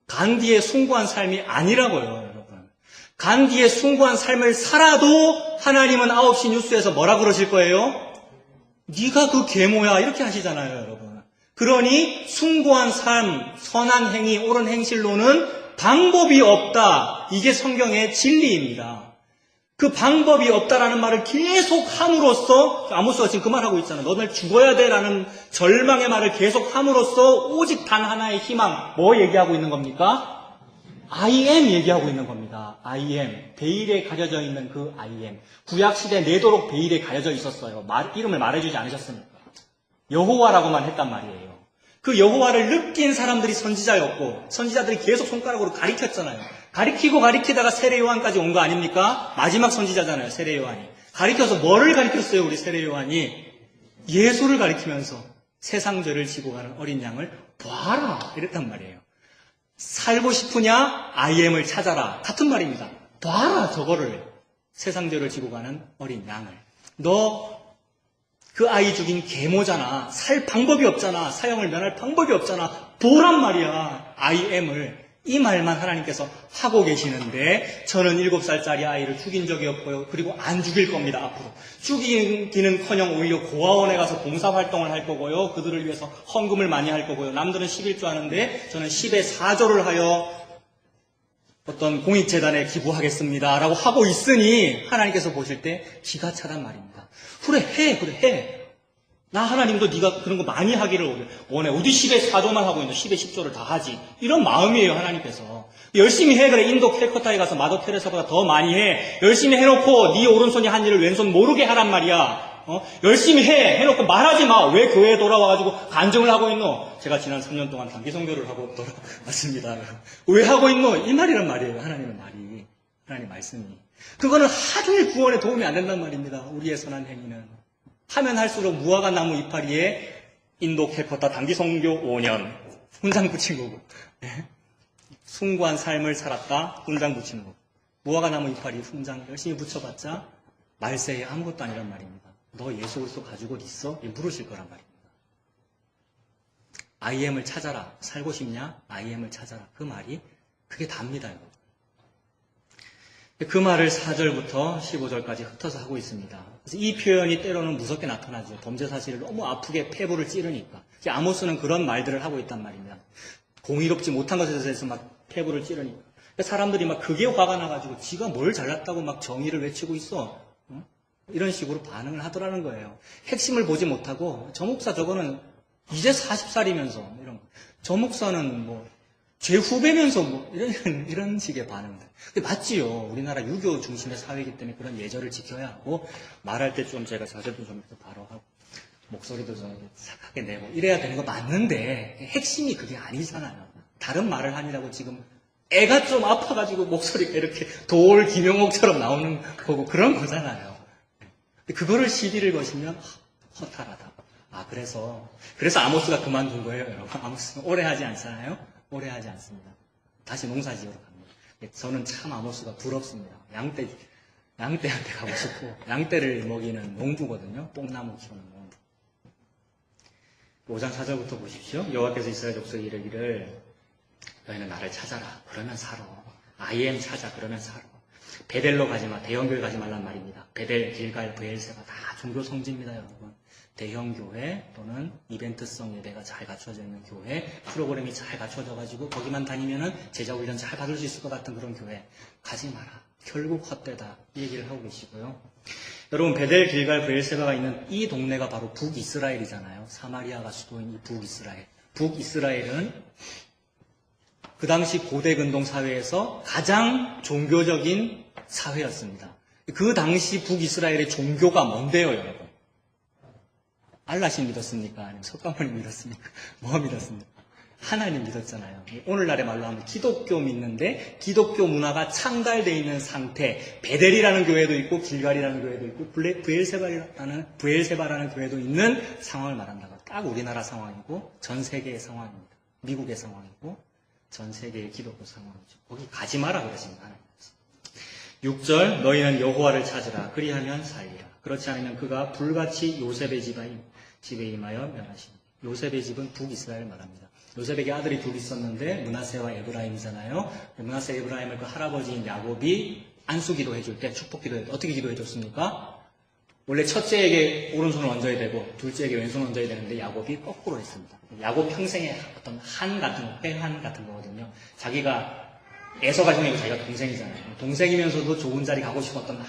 간디의 숭고한 삶이 아니라고요, 여러분. 간디의 숭고한 삶을 살아도 하나님은 9시 뉴스에서 뭐라 그러실 거예요? 네가 그 계모야 이렇게 하시잖아요, 여러분. 그러니 숭고한 삶, 선한 행위, 옳은 행실로는 방법이 없다. 이게 성경의 진리입니다. 그 방법이 없다라는 말을 계속 함으로써, 아모스가 지금 그 말하고 있잖아요. 너는 죽어야 돼라는 절망의 말을 계속 함으로써 오직 단 하나의 희망, 뭐 얘기하고 있는 겁니까? I am 얘기하고 있는 겁니다. I am. 베일에 가려져 있는 그 I am. 구약시대 내도록 베일에 가려져 있었어요. 이름을 말해주지 않으셨습니까? 여호와라고만 했단 말이에요. 그 여호와를 느낀 사람들이 선지자였고, 선지자들이 계속 손가락으로 가리켰잖아요. 가리키다가 세례 요한까지 온 거 아닙니까? 마지막 선지자잖아요, 세례 요한이. 가리켜서 뭐를 가리켰어요, 우리 세례 요한이? 예수를 가리키면서 세상 죄를 지고 가는 어린 양을 봐라 이랬단 말이에요. 살고 싶으냐? IM을 찾아라. 같은 말입니다. 봐라 저거를. 세상 죄를 지고 가는 어린 양을. 너 그 아이 죽인 계모잖아. 살 방법이 없잖아. 사형을 면할 방법이 없잖아. 보란 말이야. IM을. 이 말만 하나님께서 하고 계시는데 저는 7살짜리 아이를 죽인 적이 없고요. 그리고 안 죽일 겁니다. 앞으로. 죽이기는커녕 오히려 고아원에 가서 봉사활동을 할 거고요. 그들을 위해서 헌금을 많이 할 거고요. 남들은 11조 하는데 저는 10의 4조를 하여 어떤 공익재단에 기부하겠습니다. 라고 하고 있으니 하나님께서 보실 때 기가 차단 말입니다. 그래 해. 나 하나님도 네가 그런 거 많이 하기를 원해. 어디 10의 4조만 하고 있는 10의 10조를 다 하지. 이런 마음이에요, 하나님께서. 열심히 해. 그래, 인도 캘커타에 가서 마더 테레사보다 더 많이 해. 열심히 해놓고 네 오른손이 한 일을 왼손 모르게 하란 말이야. 열심히 해놓고 말하지 마. 왜 교회에 돌아와가지고 간증을 하고 있노? 제가 지난 3년 동안 단기 선교를 하고 돌아왔습니다. 왜 하고 있노? 이 말이란 말이에요, 하나님의 말이. 하나님 말씀이. 그거는 하루의 구원에 도움이 안 된단 말입니다. 우리의 선한 행위는. 하면 할수록 무화과 나무 이파리에 인도 캘커타 단기 선교 5년 훈장 붙인 거고, 숭고한 삶을 살았다 훈장 붙인 거고, 무화과 나무 이파리 훈장 열심히 붙여봤자 말세에 아무것도 아니란 말입니다. 너 예수 그리스도 가지고 있어? 물으실 거란 말입니다. IM을 찾아라. 살고 싶냐? IM을 찾아라. 그 말이 그게 답니다, 여러분. 그 말을 4절부터 15절까지 흩어서 하고 있습니다. 그래서 이 표현이 때로는 무섭게 나타나죠. 범죄 사실을 너무 아프게 폐부를 찌르니까. 아모스는 그런 말들을 하고 있단 말입니다. 공의롭지 못한 것에 대해서 막 폐부를 찌르니까. 사람들이 막 그게 화가 나가지고 지가 뭘 잘났다고 막 정의를 외치고 있어. 이런 식으로 반응을 하더라는 거예요. 핵심을 보지 못하고 저 목사 저거는 이제 40살이면서 이런 거. 저 목사는 뭐 제 후배면서 뭐 이런 식의 반응들. 근데 맞지요. 우리나라 유교 중심의 사회이기 때문에 그런 예절을 지켜야 하고 말할 때 좀 제가 자제도 좀 바로 하고 목소리도 좀 착하게 내고 이래야 되는 거 맞는데 핵심이 그게 아니잖아요. 다른 말을 하느라고 지금 애가 좀 아파가지고 목소리가 이렇게 돌 김용옥처럼 나오는 거고 그런 거잖아요. 그거를 시비를 거시면 허탈하다. 그래서 아모스가 그만둔 거예요, 여러분. 아모스는 오래 하지 않잖아요. 오래 하지 않습니다. 다시 농사지으러 갑니다. 저는 참 아모스가 부럽습니다. 양떼한테 가고 싶고, 양떼를 먹이는 농부거든요. 뽕나무 키우는 농부. 5장 4절부터 보십시오. 여호와께서 이스라엘 족속에 이르기를 너희는 나를 찾아라. 그러면 살아. IM 찾아. 그러면 살아. 베델로 가지마. 대형교회 가지 말란 말입니다. 베델, 길갈, 브엘세바 다 종교 성지입니다, 여러분. 대형교회 또는 이벤트성 예배가 잘 갖춰져 있는 교회, 프로그램이 잘 갖춰져가지고 거기만 다니면은 제자훈련 잘 받을 수 있을 것 같은 그런 교회 가지 마라. 결국 헛되다. 이 얘기를 하고 계시고요. 여러분, 베델, 길갈, 브엘세바가 있는 이 동네가 바로 북이스라엘이잖아요. 사마리아가 수도인 이 북이스라엘. 북이스라엘은 그 당시 고대 근동 사회에서 가장 종교적인 사회였습니다. 그 당시 북이스라엘의 종교가 뭔데요, 여러분? 알라신 믿었습니까? 아니면 석가모니 믿었습니까? 뭐 믿었습니까? 하나님 믿었잖아요. 오늘날의 말로 하면 기독교 믿는데 기독교 문화가 창달되어 있는 상태, 베델이라는 교회도 있고 길갈이라는 교회도 있고 브엘세바라는 교회도 있는 상황을 말한다고. 딱 우리나라 상황이고 전 세계의 상황입니다. 미국의 상황이고 전 세계의 기독교 상황이죠. 거기 가지 마라 그러십니다. 하나님께서. 6절 너희는 여호와를 찾으라. 그리하면 살리라. 그렇지 않으면 그가 불같이 요셉의 집에 임하여 멸하시니. 요셉의 집은 북이스라엘 말합니다. 요셉에게 아들이 둘 있었는데 므낫세와 에브라임이잖아요. 므낫세 에브라임을 그 할아버지인 야곱이 안수 기도해 줄 때 축복 기도해 줄 때 어떻게 기도해 줬습니까? 원래 첫째에게 오른손을 얹어야 되고 둘째에게 왼손을 얹어야 되는데 야곱이 거꾸로 했습니다. 야곱 평생의 어떤 한 같은 거, 회한 같은 거거든요. 자기가 에서가 형이고 자기가 동생이잖아요. 동생이면서도 좋은 자리 가고 싶었던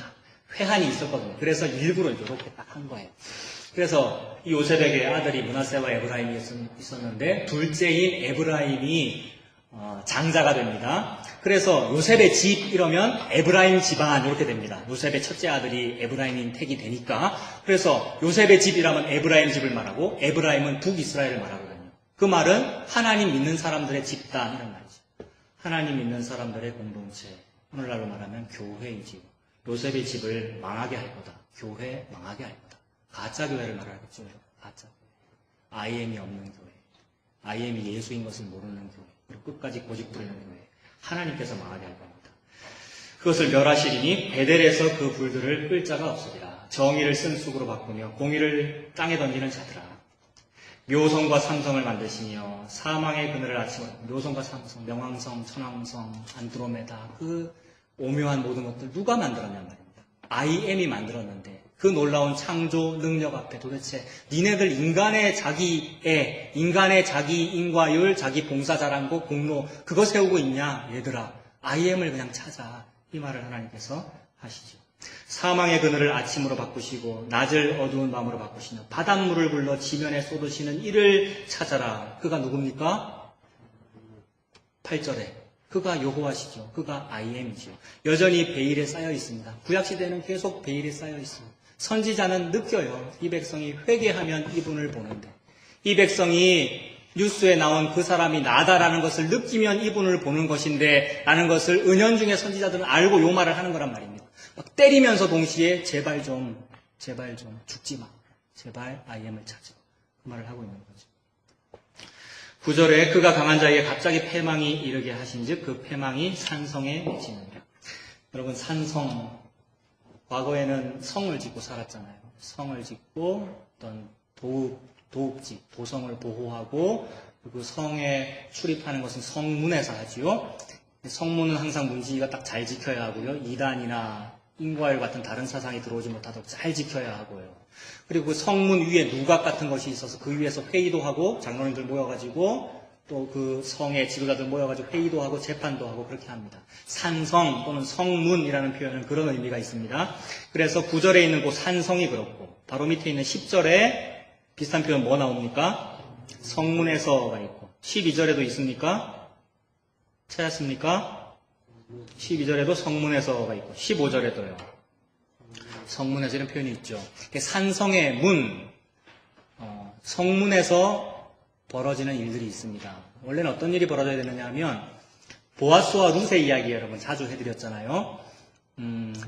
회한이 있었거든요. 그래서 일부러 이렇게 딱 한 거예요. 그래서 이 요셉에게 아들이 므낫세와 에브라임이 있었는데 둘째인 에브라임이 장자가 됩니다. 그래서 요셉의 집 이러면 에브라임 집안 이렇게 됩니다. 요셉의 첫째 아들이 에브라임인 택이 되니까. 그래서 요셉의 집이라면 에브라임 집을 말하고 에브라임은 북이스라엘을 말하거든요. 그 말은 하나님 믿는 사람들의 집단 이런 말이죠. 하나님 믿는 사람들의 공동체. 오늘날로 말하면 교회이지요. 요셉의 집을 망하게 할 거다. 교회 망하게 할 거다. 가짜 교회를 말하겠죠. 가짜 교회. IM이 없는 교회. IM이 예수인 것을 모르는 교회. 그리고 끝까지 고집 부리는 교회. 하나님께서 망하게 할 겁니다. 그것을 멸하시리니 베델에서 그 불들을 끌 자가 없으리라. 정의를 쓴 쑥으로 바꾸며 공의를 땅에 던지는 자들아. 묘성과 삼성을 만드시며 사망의 그늘을 아침으로 묘성과 삼성, 명왕성, 천왕성, 안드로메다 그 오묘한 모든 것들 누가 만들었냔 말입니다. IM이 만들었는데 그 놀라운 창조 능력 앞에 도대체 니네들 인간의 자기 인과율, 자기 봉사 자랑고 공로 그거 세우고 있냐 얘들아. IM을 그냥 찾아. 이 말을 하나님께서 하시죠. 사망의 그늘을 아침으로 바꾸시고 낮을 어두운 밤으로 바꾸시며 바닷물을 불러 지면에 쏟으시는 이를 찾아라. 그가 누굽니까? 8절에 그가 여호와시죠. 그가 IM이죠. 여전히 베일에 쌓여 있습니다. 구약시대는 계속 베일에 쌓여 있습니다. 선지자는 느껴요. 이 백성이 회개하면 이분을 보는데 이 백성이 뉴스에 나온 그 사람이 나다라는 것을 느끼면 이분을 보는 것인데 라는 것을 은연중에 선지자들은 알고 요 말을 하는 거란 말입니다. 막 때리면서 동시에 제발 좀 죽지 마. 제발 IM을 찾아. 그 말을 하고 있는 거죠. 9절에 그가 강한 자에게 갑자기 패망이 이르게 하신즉 그 패망이 산성에 맺히느니라. 여러분 산성 과거에는 성을 짓고 살았잖아요. 성을 짓고 어떤 도읍지, 도성을 보호하고 그 성에 출입하는 것은 성문에서 하지요. 성문은 항상 문지기가 딱 잘 지켜야 하고요. 이단이나 인과율 같은 다른 사상이 들어오지 못하도록 잘 지켜야 하고요. 그리고 그 성문 위에 누각 같은 것이 있어서 그 위에서 회의도 하고 장로님들 모여가지고 또 그 성의 지도자들 모여가지고 회의도 하고 재판도 하고 그렇게 합니다. 산성 또는 성문이라는 표현은 그런 의미가 있습니다. 그래서 9절에 있는 그 산성이 그렇고 바로 밑에 있는 10절에 비슷한 표현 뭐 나옵니까? 성문에서가 있고 12절에도 있습니까? 찾았습니까? 12절에도 성문에서가 있고 15절에도요. 성문에서 이런 표현이 있죠. 산성의 문, 성문에서 벌어지는 일들이 있습니다. 원래는 어떤 일이 벌어져야 되느냐 하면 보아스와 룻의 이야기 여러분 자주 해드렸잖아요.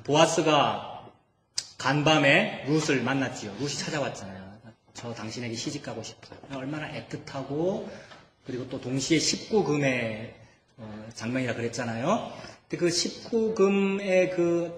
보아스가 간밤에 룻을 만났지요. 룻이 찾아왔잖아요. 저 당신에게 시집가고 싶어요. 얼마나 애틋하고 그리고 또 동시에 19금의 장면이라 그랬잖아요. 근데 그 19금의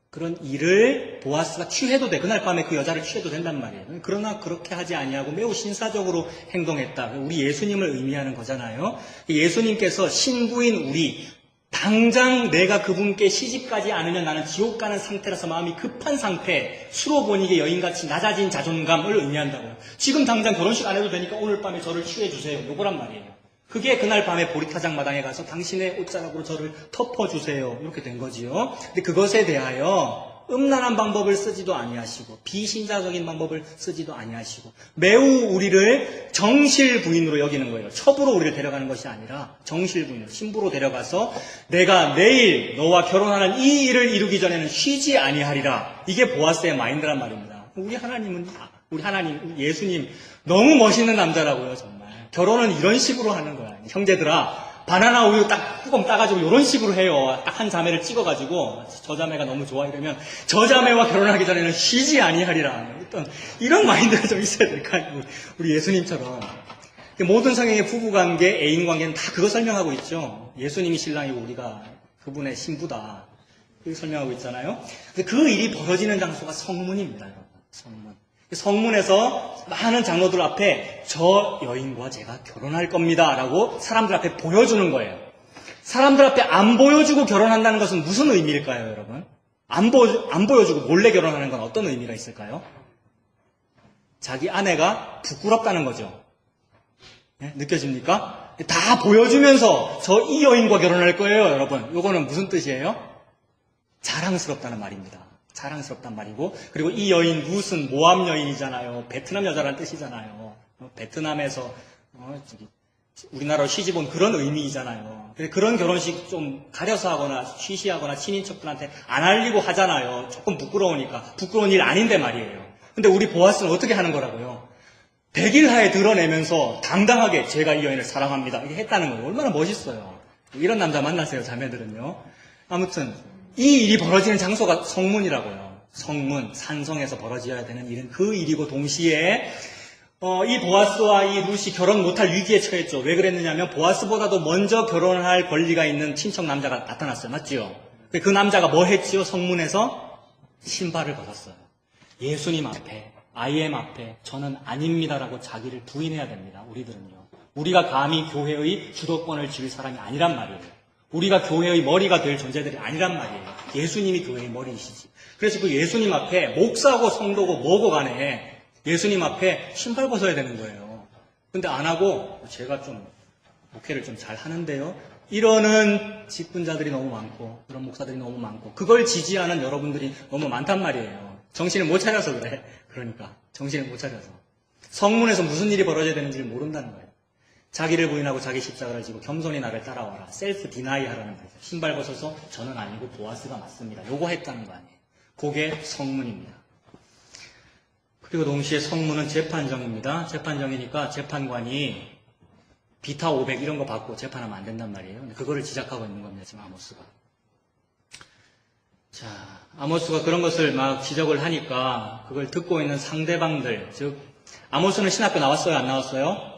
그런 일을 보아스가 취해도 돼. 그날 밤에 그 여자를 취해도 된단 말이에요. 그러나 그렇게 하지 아니하고 매우 신사적으로 행동했다. 우리 예수님을 의미하는 거잖아요. 예수님께서 신부인 우리 당장 내가 그분께 시집가지 않으면 나는 지옥 가는 상태라서 마음이 급한 상태, 수로 보니게 여인같이 낮아진 자존감을 의미한다고요. 지금 당장 결혼식 안 해도 되니까 오늘 밤에 저를 취해주세요. 요거란 말이에요. 그게 그날 밤에 보리타작 마당에 가서 당신의 옷자락으로 저를 덮어주세요. 이렇게 된 거지요. 근데 그것에 대하여 음란한 방법을 쓰지도 아니하시고 비신자적인 방법을 쓰지도 아니하시고 매우 우리를 정실부인으로 여기는 거예요. 첩으로 우리를 데려가는 것이 아니라 정실부인으로 신부로 데려가서 내가 내일 너와 결혼하는 이 일을 이루기 전에는 쉬지 아니하리라. 이게 보아스의 마인드란 말입니다. 우리 하나님 예수님 너무 멋있는 남자라고요. 정말 결혼은 이런 식으로 하는 거야. 형제들아 바나나 우유 딱 뚜껑 따가지고 이런 식으로 해요. 딱 한 자매를 찍어가지고 저 자매가 너무 좋아 이러면 저 자매와 결혼하기 전에는 쉬지 아니하리라. 이런 마인드가 좀 있어야 될 거 아니에요. 우리 예수님처럼. 모든 성경의 부부관계, 애인관계는 다 그거 설명하고 있죠. 예수님이 신랑이고 우리가 그분의 신부다. 그렇게 설명하고 있잖아요. 근데 그 일이 벌어지는 장소가 성문입니다. 여러분. 성문. 성문에서 많은 장로들 앞에 저 여인과 제가 결혼할 겁니다 라고 사람들 앞에 보여주는 거예요. 사람들 앞에 안 보여주고 결혼한다는 것은 무슨 의미일까요, 여러분? 안 보여주고 몰래 결혼하는 건 어떤 의미가 있을까요? 자기 아내가 부끄럽다는 거죠. 네? 느껴집니까? 다 보여주면서 저 이 여인과 결혼할 거예요, 여러분. 이거는 무슨 뜻이에요? 자랑스럽다는 말입니다. 자랑스럽단 말이고, 그리고 이 여인 무슨 모함 여인이잖아요. 베트남 여자란 뜻이잖아요. 베트남에서 우리나라로 시집 온 그런 의미이잖아요. 그런 결혼식 좀 가려서 하거나 쉬쉬하거나 친인척들한테 안 알리고 하잖아요. 조금 부끄러우니까. 부끄러운 일 아닌데 말이에요. 근데 우리 보아스는 어떻게 하는 거라고요? 백일하에 드러내면서 당당하게 제가 이 여인을 사랑합니다. 이렇게 했다는 거예요. 얼마나 멋있어요. 이런 남자 만나세요, 자매들은요. 아무튼 이 일이 벌어지는 장소가 성문이라고요. 성문, 산성에서 벌어져야 되는 일은 그 일이고 동시에 이 보아스와 이 룻이 결혼 못할 위기에 처했죠. 왜 그랬느냐면 보아스보다도 먼저 결혼할 권리가 있는 친척 남자가 나타났어요. 맞지요? 그 남자가 뭐 했지요? 성문에서 신발을 벗었어요. 예수님 앞에, IM 앞에 저는 아닙니다라고 자기를 부인해야 됩니다. 우리들은요. 우리가 감히 교회의 주도권을 쥘 사람이 아니란 말이에요. 우리가 교회의 머리가 될 존재들이 아니란 말이에요. 예수님이 교회의 머리이시지. 그래서 그 예수님 앞에 목사고 성도고 뭐고 간에 예수님 앞에 신발 벗어야 되는 거예요. 근데 안 하고 제가 좀 목회를 좀 잘 하는데요. 이러는 직분자들이 너무 많고 그런 목사들이 너무 많고 그걸 지지하는 여러분들이 너무 많단 말이에요. 정신을 못 차려서 그래. 그러니까 정신을 못 차려서. 성문에서 무슨 일이 벌어져야 되는지를 모른다는 거예요. 자기를 부인하고 자기 십자가를 지고 겸손히 나를 따라와라. 셀프 디나이 하라는 거예요. 신발 벗어서 저는 아니고 보아스가 맞습니다. 요거 했다는 거 아니에요. 그게 성문입니다. 그리고 동시에 성문은 재판정입니다. 재판정이니까 재판관이 비타 500 이런 거 받고 재판하면 안 된단 말이에요. 근데 그거를 지적하고 있는 겁니다. 지금 아모스가. 자, 아모스가 그런 것을 막 지적을 하니까 그걸 듣고 있는 상대방들, 즉 아모스는 신학교 나왔어요? 안 나왔어요?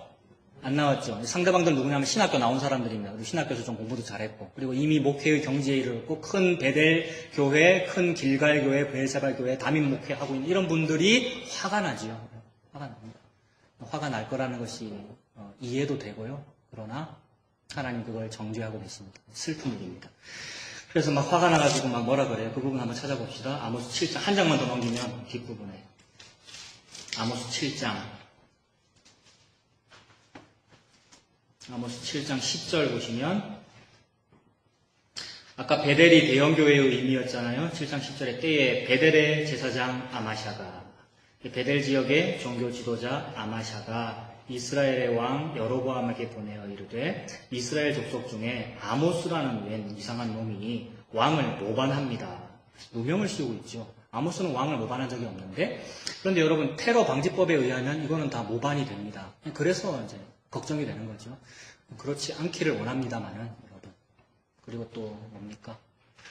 안 나왔죠. 상대방들 누구냐면 신학교 나온 사람들입니다. 그리고 신학교에서 좀 공부도 잘했고, 그리고 이미 목회의 경지에 이르렀고, 큰 베델 교회, 큰 길갈 교회, 베엘세바 교회, 담임 목회하고 있는 이런 분들이 화가 나지요. 화가 납니다. 화가 날 거라는 것이 이해도 되고요. 그러나 하나님 그걸 정죄하고 계십니다. 슬픈 일입니다. 그래서 막 화가 나가지고 막 뭐라 그래요. 그 부분 한번 찾아봅시다. 아모스 7장 한 장만 더 넘기면 뒷부분에 아모스 7장 10절 보시면 아까 베델이 대형교회의 의미였잖아요. 7장 10절에 때에 베델의 제사장 아마샤가 베델 지역의 종교 지도자 아마샤가 이스라엘의 왕 여로보암에게 보내어 이르되 이스라엘 족속 중에 아모스라는 웬 이상한 놈이 왕을 모반합니다. 누명을 씌우고 있죠. 아모스는 왕을 모반한 적이 없는데 그런데 여러분 테러 방지법에 의하면 이거는 다 모반이 됩니다. 그래서 이제 걱정이 되는 거죠. 그렇지 않기를 원합니다만은 여러분. 그리고 또 뭡니까?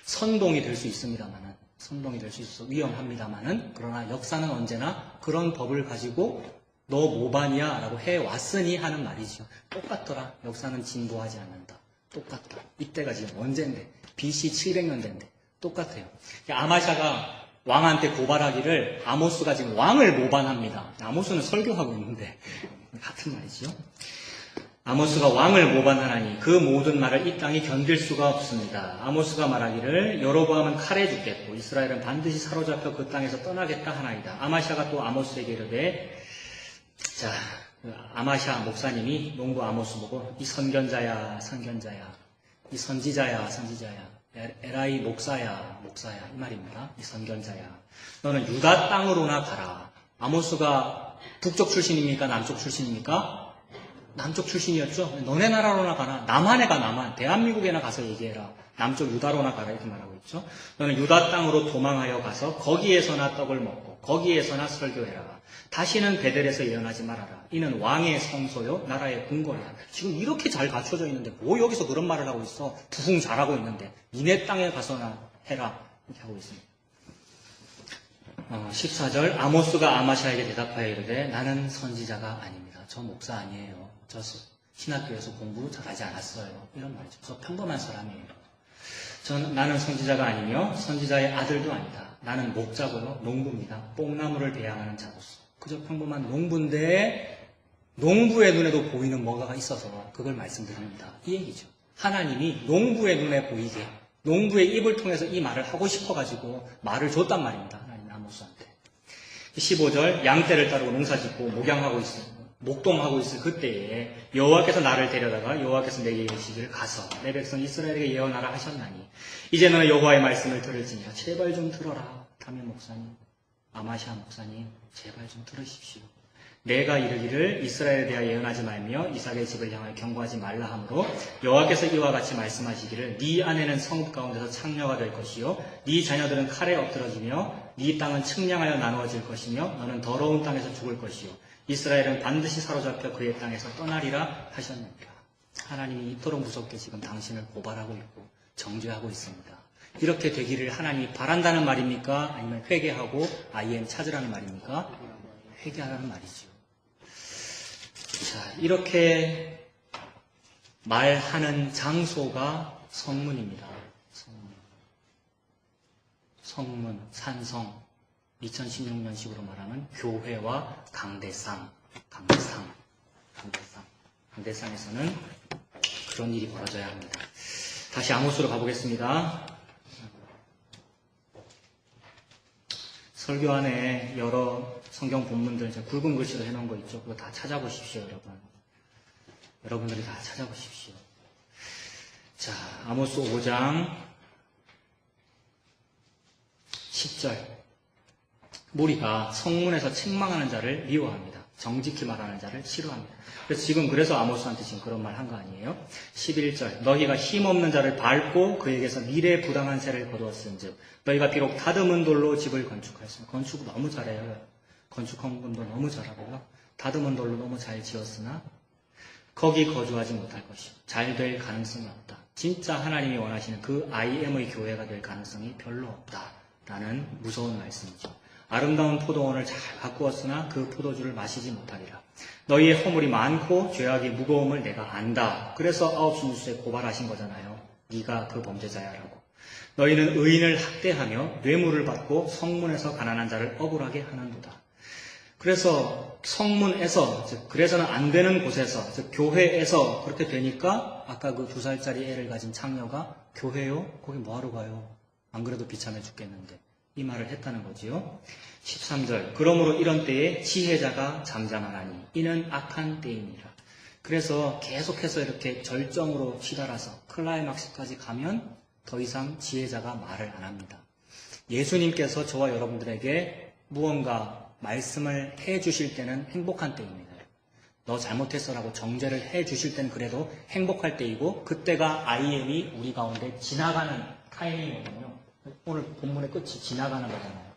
선동이 될 수 있습니다만은 선동이 될 수 있어서 위험합니다만은 그러나 역사는 언제나 그런 법을 가지고 너 모반이야 라고 해왔으니 하는 말이죠. 똑같더라. 역사는 진보하지 않는다. 똑같다. 이때가 지금 언젠데 BC 700년대인데 똑같아요. 아마샤가 왕한테 고발하기를 아모스가 지금 왕을 모반합니다. 아모스는 설교하고 있는데 같은 말이죠. 아모스가 왕을 모반하나니 그 모든 말을 이 땅이 견딜 수가 없습니다. 아모스가 말하기를 여로보암은 칼에 죽겠고 이스라엘은 반드시 사로잡혀 그 땅에서 떠나겠다 하나이다. 아마샤가 또 아모스에게 이르되 자, 아마샤 목사님이 농부 아모스 보고 이 선견자야 이 선지자야 에라이 목사야 이 말입니다. 이 선견자야 너는 유다 땅으로나 가라. 아모스가 북쪽 출신입니까? 남쪽 출신입니까? 남쪽 출신이었죠. 너네 나라로나 가라. 남한에 가 남한. 대한민국에나 가서 얘기해라. 남쪽 유다로나 가라 이렇게 말하고 있죠. 너는 유다 땅으로 도망하여 가서 거기에서나 떡을 먹고 거기에서나 설교해라. 다시는 베델에서 일어나지 말아라. 이는 왕의 성소요 나라의 궁궐이야. 지금 이렇게 잘 갖춰져 있는데 뭐 여기서 그런 말을 하고 있어. 부흥 잘하고 있는데 니네 땅에 가서나 해라. 이렇게 하고 있습니다. 14절 아모스가 아마샤에게 대답하여 이르되 나는 선지자가 아닙니다. 저 목사 아니에요. 저 신학교에서 공부 잘하지 않았어요. 이런 말이죠. 저 평범한 사람이에요. 나는 선지자가 아니며 선지자의 아들도 아니다. 나는 목자고요. 농부입니다. 뽕나무를 배양하는 자로서. 그저 평범한 농부인데 농부의 눈에도 보이는 뭔가가 있어서 그걸 말씀드립니다. 이 얘기죠. 하나님이 농부의 눈에 보이게 농부의 입을 통해서 이 말을 하고 싶어가지고 말을 줬단 말입니다. 하나님이 아모스한테. 15절 양떼를 따르고 농사짓고 목양하고 목동하고 있을 그때에 여호와께서 나를 데려다가 여호와께서 내게 이르시기를 가서 내 백성 이스라엘에게 예언하라 하셨나니 이제 너는 여호와의 말씀을 들을지니라. 제발 좀 들어라. 담임 목사님, 아마시아 목사님, 제발 좀 들으십시오. 내가 이르기를 이스라엘에 대하여 예언하지 말며 이삭의 집을 향하여 경고하지 말라 하므로 여호와께서 이와 같이 말씀하시기를 네 아내는 성읍 가운데서 창녀가 될 것이요 네 자녀들은 칼에 엎드러지며 네 땅은 측량하여 나누어질 것이며 너는 더러운 땅에서 죽을 것이요 이스라엘은 반드시 사로잡혀 그의 땅에서 떠나리라 하셨느니라. 하나님이 이토록 무섭게 지금 당신을 고발하고 있고 정죄하고 있습니다. 이렇게 되기를 하나님이 바란다는 말입니까? 아니면 회개하고 IM 찾으라는 말입니까? 회개하라는 말이죠. 자, 이렇게 말하는 장소가 성문입니다. 성문, 산성, 2016년식으로 말하면 교회와 강대상에서는 그런 일이 벌어져야 합니다. 다시 아모스로 가보겠습니다. 설교 안에 여러 성경 본문들 굵은 글씨로 해놓은 거 있죠. 그거 다 찾아보십시오, 여러분. 여러분들이 다 찾아보십시오. 자, 아모스 5장 10절. 무리가 성문에서 책망하는 자를 미워합니다. 정직히 말하는 자를 싫어합니다. 그래서 아모스한테 지금 그런 말 한 거 아니에요? 11절. 너희가 힘없는 자를 밟고 그에게서 미래 부당한 세를 거두었은즉 너희가 비록 다듬은 돌로 집을 건축하였으나 건축 너무 잘해요. 건축한 분도 너무 잘하고요. 다듬은 돌로 너무 잘 지었으나 거기 거주하지 못할 것이요. 잘 될 가능성이 없다. 진짜 하나님이 원하시는 그 IM의 교회가 될 가능성이 별로 없다라는 무서운 말씀이죠. 아름다운 포도원을 잘 가꾸었으나 그 포도주를 마시지 못하리라. 너희의 허물이 많고 죄악의 무거움을 내가 안다. 그래서 9시 뉴스에 고발하신 거잖아요. 네가 그 범죄자야라고. 너희는 의인을 학대하며 뇌물을 받고 성문에서 가난한 자를 억울하게 하는도다. 그래서 성문에서, 즉 그래서는 안 되는 곳에서, 즉 교회에서 그렇게 되니까 아까 그 2살짜리 애를 가진 창녀가 교회요? 거기 뭐하러 가요? 안 그래도 비참해 죽겠는데. 이 말을 했다는 거지요. 13절. 그러므로 이런 때에 지혜자가 잠잠하나니 이는 악한 때이니라. 그래서 계속해서 이렇게 절정으로 치달아서 클라이막스까지 가면 더 이상 지혜자가 말을 안 합니다. 예수님께서 저와 여러분들에게 무언가 말씀을 해 주실 때는 행복한 때입니다. 너 잘못했어라고 정죄를 해 주실 때는 그래도 행복할 때이고 그때가 IM이 우리 가운데 지나가는 타이밍이거든요. 오늘 본문의 끝이 지나가는 거잖아요.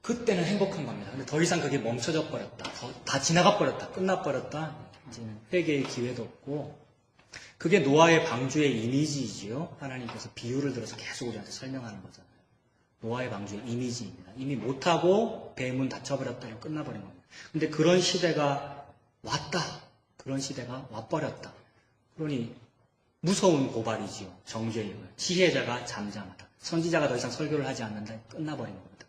그때는 행복한 겁니다. 근데 더 이상 그게 멈춰져 버렸다. 다 지나가 버렸다. 끝나 버렸다. 이제는 회개의 기회도 없고 그게 노아의 방주의 이미지이지요. 하나님께서 비유를 들어서 계속 우리한테 설명하는 거잖아요. 노아의 방주의 이미지입니다. 이미 못하고 배문 닫혀버렸다면 끝나버린 겁니다. 근데 그런 시대가 왔다. 그런 시대가 와버렸다. 그러니 무서운 고발이지요. 정죄의 일. 지혜자가 잠잠하다. 선지자가 더 이상 설교를 하지 않는다. 끝나버린 겁니다.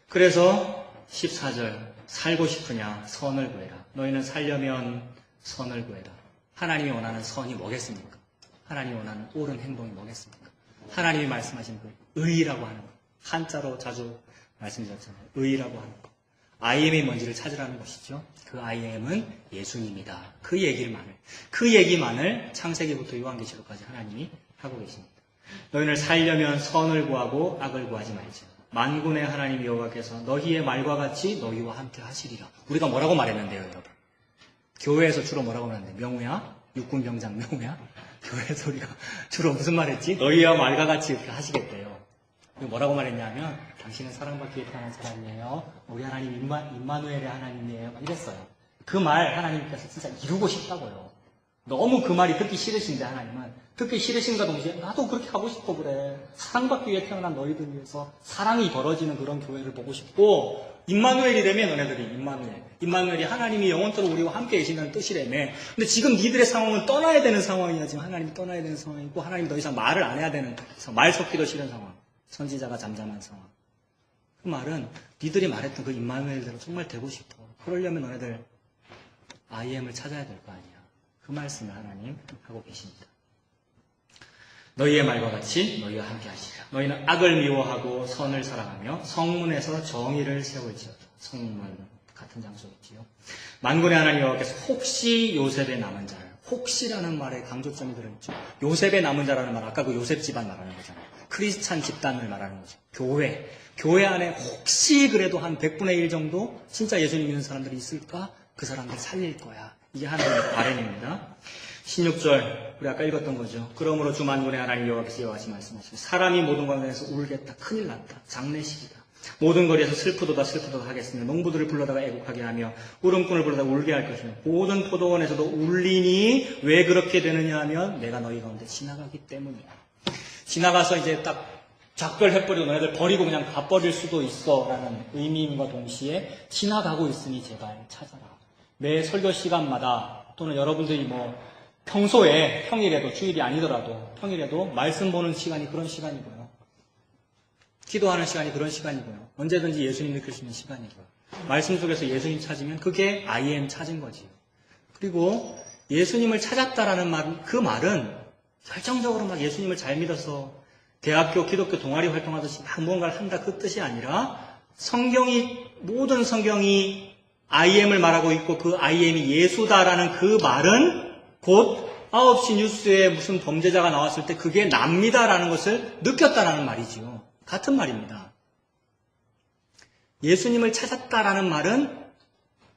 그래서 14절 살고 싶으냐 선을 구해라. 너희는 살려면 선을 구해라. 하나님이 원하는 선이 뭐겠습니까? 하나님이 원하는 옳은 행동이 뭐겠습니까? 하나님이 말씀하신 그 의라고 하는 것. 한자로 자주 말씀드렸잖아요. 의라고 하는 것. IM이 뭔지를 찾으라는 것이죠. 그 IM은 예수님이다. 그 얘기만을 창세기부터 요한계시록까지 하나님이 하고 계십니다. 너희를 살려면 선을 구하고 악을 구하지 말자. 만군의 하나님 여호와께서 너희의 말과 같이 너희와 함께 하시리라. 우리가 뭐라고 말했는데요, 여러분? 교회에서 주로 뭐라고 말했는데? 명우야? 육군병장 명우야? 교회에서 우리가 주로 무슨 말 했지? 너희와 말과 같이 이렇게 하시겠대요. 뭐라고 말했냐면 당신은 사랑받기 위해 태어난 사람이에요. 우리 하나님 임마누엘의 하나님이에요. 막 이랬어요. 그 말 하나님께서 진짜 이루고 싶다고요. 너무 그 말이 듣기 싫으신데 하나님은 듣기 싫으신가 동시에 나도 그렇게 하고 싶어 그래. 사랑받기 위해 태어난 너희들 위해서 사랑이 벌어지는 그런 교회를 보고 싶고 임마누엘이 되면 너네들이 임마누엘이 하나님이 영원토록 우리와 함께 계신다는 뜻이라며. 근데 지금 니들의 상황은 떠나야 되는 상황이야. 지금 하나님이 떠나야 되는 상황이고 하나님 더 이상 말을 안 해야 되는 말 섞기도 싫은 상황. 선지자가 잠잠한 상황. 그 말은 니들이 말했던 그 임마누엘대로 정말 되고 싶어. 그러려면 너네들 IM을 찾아야 될 거 아니야. 그 말씀을 하나님 하고 계십니다. 너희의 말과 같이 너희와 함께 하시리라. 너희는 악을 미워하고 선을 사랑하며 성문에서 정의를 세울지어다. 성문 같은 장소겠지요. 만군의 하나님 여호와께서 혹시 요셉의 남은 자를, 혹시라는 말에 강조점이 들어있죠. 요셉의 남은 자라는 말, 아까 그 요셉 집안 말하는 거잖아요. 크리스찬 집단을 말하는 거죠. 교회 안에 혹시 그래도 한 100분의 1 정도 진짜 예수님 믿는 사람들이 있을까? 그 사람들 살릴 거야. 이게 하나님의 바람입니다. 16절 우리 아까 읽었던 거죠. 그러므로 주 만군의 하나님 여호와께서 이와 같이 말씀하시고 사람이 모든 관계에서 울겠다. 큰일 났다. 장례식이다. 모든 거리에서 슬프도다 하겠으며 농부들을 불러다가 애곡하게 하며 울음꾼을 불러다가 울게 할 것이며 모든 포도원에서도 울리니 왜 그렇게 되느냐 하면 내가 너희 가운데 지나가기 때문이야. 지나가서 이제 딱 작별해버리고 너희들 버리고 그냥 가버릴 수도 있어 라는 의미임과 동시에 지나가고 있으니 제발 찾아라. 매 설교 시간마다 또는 여러분들이 평소에 평일에도 주일이 아니더라도 평일에도 말씀 보는 시간이 그런 시간이고요. 기도하는 시간이 그런 시간이고요. 언제든지 예수님 느낄 수 있는 시간이고요. 말씀 속에서 예수님 찾으면 그게 I am 찾은 거지요. 그리고 예수님을 찾았다라는 말, 그 말은 결정적으로 막 예수님을 잘 믿어서 대학교 기독교 동아리 활동하듯이 막 무언가를 한다 그 뜻이 아니라 모든 성경이 I am을 말하고 있고 그 I am이 예수다라는 그 말은 곧 9시 뉴스에 무슨 범죄자가 나왔을 때 그게 납니다라는 것을 느꼈다라는 말이지요. 같은 말입니다. 예수님을 찾았다라는 말은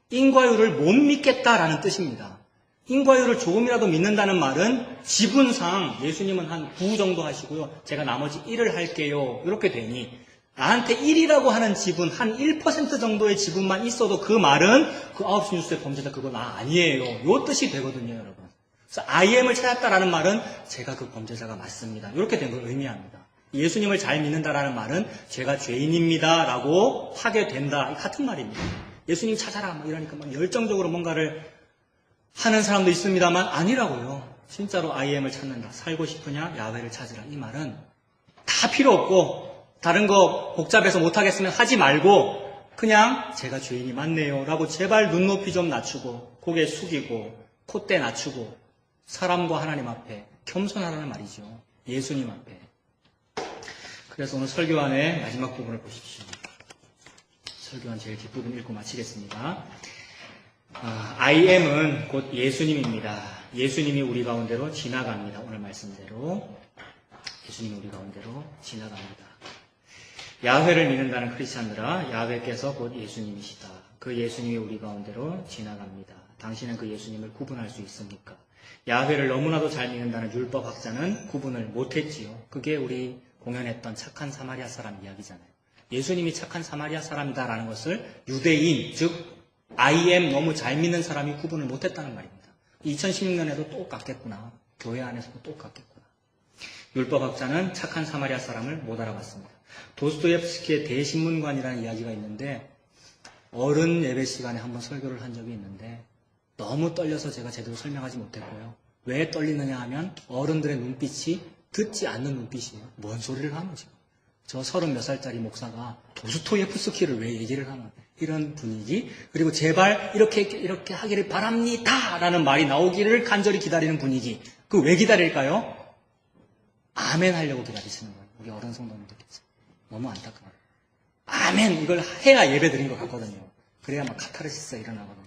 인과율을 못 믿겠다라는 뜻입니다. 인과율을 조금이라도 믿는다는 말은 지분상 예수님은 한 9 정도 하시고요. 제가 나머지 1을 할게요. 이렇게 되니 나한테 1이라고 하는 지분, 한 1% 정도의 지분만 있어도 그 말은 그 9시 뉴스의 범죄자 그거 나 아니에요. 요 뜻이 되거든요, 여러분. 그래서 I am을 찾았다라는 말은 제가 그 범죄자가 맞습니다. 이렇게 된 걸 의미합니다. 예수님을 잘 믿는다라는 말은 제가 죄인입니다 라고 하게 된다. 같은 말입니다. 예수님 찾아라 이러니까 막 열정적으로 뭔가를 하는 사람도 있습니다만 아니라고요. 진짜로 I am을 찾는다. 살고 싶으냐? 야훼를 찾으라. 이 말은 다 필요 없고 다른 거 복잡해서 못하겠으면 하지 말고 그냥 제가 죄인이 맞네요 라고 제발 눈높이 좀 낮추고 고개 숙이고 콧대 낮추고 사람과 하나님 앞에 겸손하라는 말이죠. 예수님 앞에. 그래서 오늘 설교안의 마지막 부분을 보십시오. 설교안 제일 뒷부분 읽고 마치겠습니다. I am은 곧 예수님입니다. 예수님이 우리 가운데로 지나갑니다. 오늘 말씀대로 예수님이 우리 가운데로 지나갑니다. 야훼를 믿는다는 크리스찬들아, 야훼께서 곧 예수님이시다. 그 예수님이 우리 가운데로 지나갑니다. 당신은 그 예수님을 구분할 수 있습니까? 야훼를 너무나도 잘 믿는다는 율법학자는 구분을 못했지요. 그게 우리 공연했던 착한 사마리아 사람 이야기잖아요. 예수님이 착한 사마리아 사람이다라는 것을 유대인, 즉 I am 너무 잘 믿는 사람이 구분을 못했다는 말입니다. 2016년에도 똑같겠구나. 교회 안에서도 똑같겠구나. 율법학자는 착한 사마리아 사람을 못 알아봤습니다. 도스토옙스키의 대신문관이라는 이야기가 있는데 어른 예배 시간에 한번 설교를 한 적이 있는데 너무 떨려서 제가 제대로 설명하지 못했고요. 왜 떨리느냐 하면 어른들의 눈빛이 듣지 않는 눈빛이에요. 뭔 소리를 하는 지금. 저 30몇 살짜리 목사가 도스토옙스키를 왜 얘기를 하는 이런 분위기, 그리고 제발 이렇게 하기를 바랍니다 라는 말이 나오기를 간절히 기다리는 분위기. 그 왜 기다릴까요? 아멘 하려고 기다리시는 거예요. 우리 어른 성도님들께서. 너무 안타까워요. 아멘 이걸 해야 예배 드린 것 같거든요. 그래야 막 카타르시스가 일어나거든요.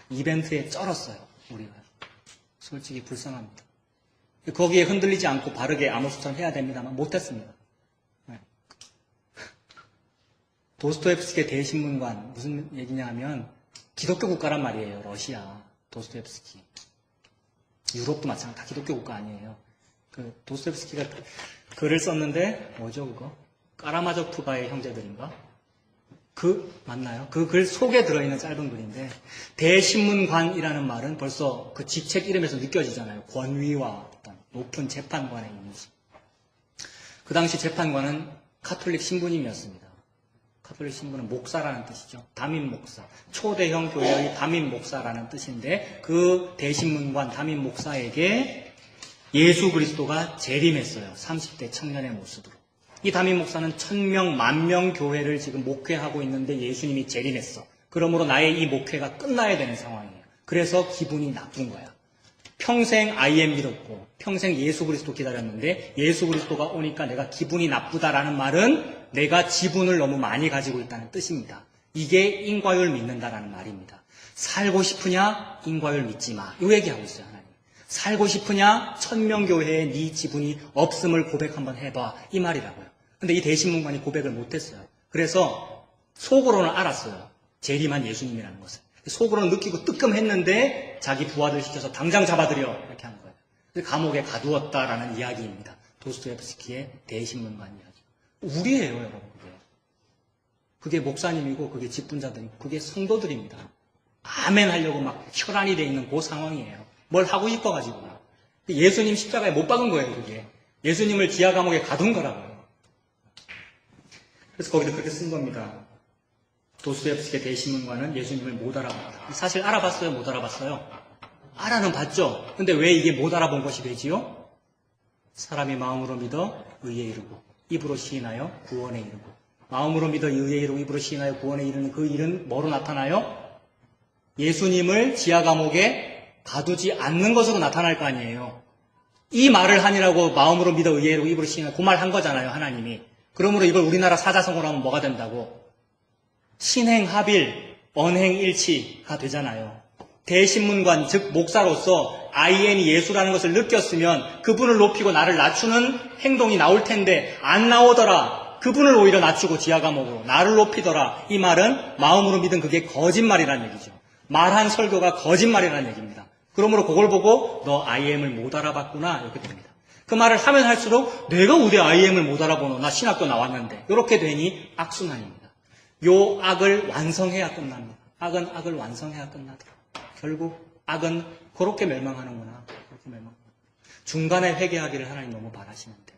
이벤트에 쩔었어요. 우리가. 솔직히 불쌍합니다. 거기에 흔들리지 않고 바르게 아모스처럼 해야 됩니다만 못했습니다. 네. 도스토옙스키의 대신문관 무슨 얘기냐 하면 기독교 국가란 말이에요. 러시아 도스토옙스키. 유럽도 마찬가지 다 기독교 국가 아니에요. 그 도스토옙스키가 글을 썼는데 뭐죠 그거? 까라마조프가의 형제들인가? 맞나요? 그 글 속에 들어있는 짧은 글인데 대신문관이라는 말은 벌써 그 직책 이름에서 느껴지잖아요. 권위와 어떤 높은 재판관의 이미지. 그 당시 재판관은 카톨릭 신부님이었습니다. 카톨릭 신부는 목사라는 뜻이죠. 담임 목사. 초대형 교회의 담임 목사라는 뜻인데 그 대신문관 담임 목사에게 예수 그리스도가 재림했어요. 30대 청년의 모습으로. 이 담임 목사는 1000명, 10,000명 교회를 지금 목회하고 있는데 예수님이 재림했어. 그러므로 나의 이 목회가 끝나야 되는 상황이에요. 그래서 기분이 나쁜 거야. 평생 IM 믿었고 평생 예수 그리스도 기다렸는데 예수 그리스도가 오니까 내가 기분이 나쁘다라는 말은 내가 지분을 너무 많이 가지고 있다는 뜻입니다. 이게 인과율 믿는다라는 말입니다. 살고 싶으냐? 인과율 믿지 마. 이 얘기하고 있어요, 하나님. 살고 싶으냐? 천명교회에 네 지분이 없음을 고백 한번 해봐. 이 말이라고요. 근데 이 대신문관이 고백을 못했어요. 그래서 속으로는 알았어요. 재림한 예수님이라는 것을. 속으로는 느끼고 뜨끔했는데 자기 부하들 시켜서 당장 잡아들여. 이렇게 한 거예요. 그래서 감옥에 가두었다라는 이야기입니다. 도스토옙스키의 대신문관 이야기. 우리예요, 여러분. 그게 목사님이고 그게 직분자들이고 그게 성도들입니다. 아멘 하려고 막 혈안이 돼 있는 그 상황이에요. 뭘 하고 싶어가지고. 예수님 십자가에 못 박은 거예요, 그게. 예수님을 지하 감옥에 가둔 거라고요. 그래서 거기도 그렇게 쓴 겁니다. 도스토옙스키의 대신문관은 예수님을 못 알아봤다. 사실 알아봤어요, 못 알아봤어요? 알아는 봤죠. 근데 왜 이게 못 알아본 것이 되지요? 사람이 마음으로 믿어 의에 이르고 입으로 시인하여 구원에 이르고 마음으로 믿어 의에 이르고 입으로 시인하여 구원에 이르는 그 일은 뭐로 나타나요? 예수님을 지하 감옥에 가두지 않는 것으로 나타날 거 아니에요. 이 말을 하니라고 마음으로 믿어 의에 이르고 입으로 시인하여 그 말 한 거잖아요, 하나님이. 그러므로 이걸 우리나라 사자성어로 하면 뭐가 된다고? 신행합일, 언행일치가 되잖아요. 대신문관, 즉 목사로서 IM이 예수라는 것을 느꼈으면 그분을 높이고 나를 낮추는 행동이 나올 텐데 안 나오더라. 그분을 오히려 낮추고 지하감옥으로 나를 높이더라. 이 말은 마음으로 믿은 그게 거짓말이라는 얘기죠. 말한 설교가 거짓말이라는 얘기입니다. 그러므로 그걸 보고 너 IM을 못 알아봤구나 이렇게 됩니다. 그 말을 하면 할수록 내가 어디 IM을 못 알아보노? 나 신학교 나왔는데 이렇게 되니 악순환입니다. 요 악을 완성해야 끝납니다. 악은 악을 완성해야 끝나더라. 결국 악은 그렇게 멸망하는구나. 그렇게 멸망하는구나. 중간에 회개하기를 하나님 너무 바라시는데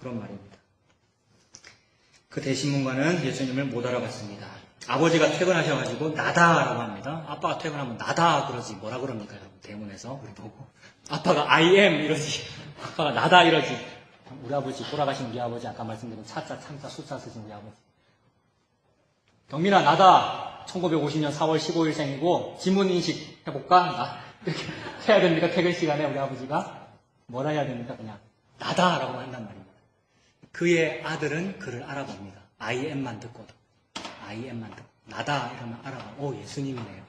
그런 말입니다. 그 대신문관은 예수님을 못 알아봤습니다. 아버지가 퇴근하셔가지고 나다라고 합니다. 아빠가 퇴근하면 나다 그러지 뭐라 그럽니까 여러분? 대문에서 우리 보고 아빠가 I am 이러지 아빠가 나다 이러지. 우리 아버지 돌아가신 우리 아버지 아까 말씀드린 차자 참자 숫자 쓰신 우리 아버지 경민아 나다 1950년 4월 15일생이고 지문인식 해볼까? 이렇게 해야 됩니까? 퇴근 시간에 우리 아버지가 뭐라 해야 됩니까? 그냥 나다라고 한단 말입니다. 그의 아들은 그를 알아봅니다. I am만 듣고도. I am만 듣고. 나다 이러면 알아봐. 오, 예수님이네요.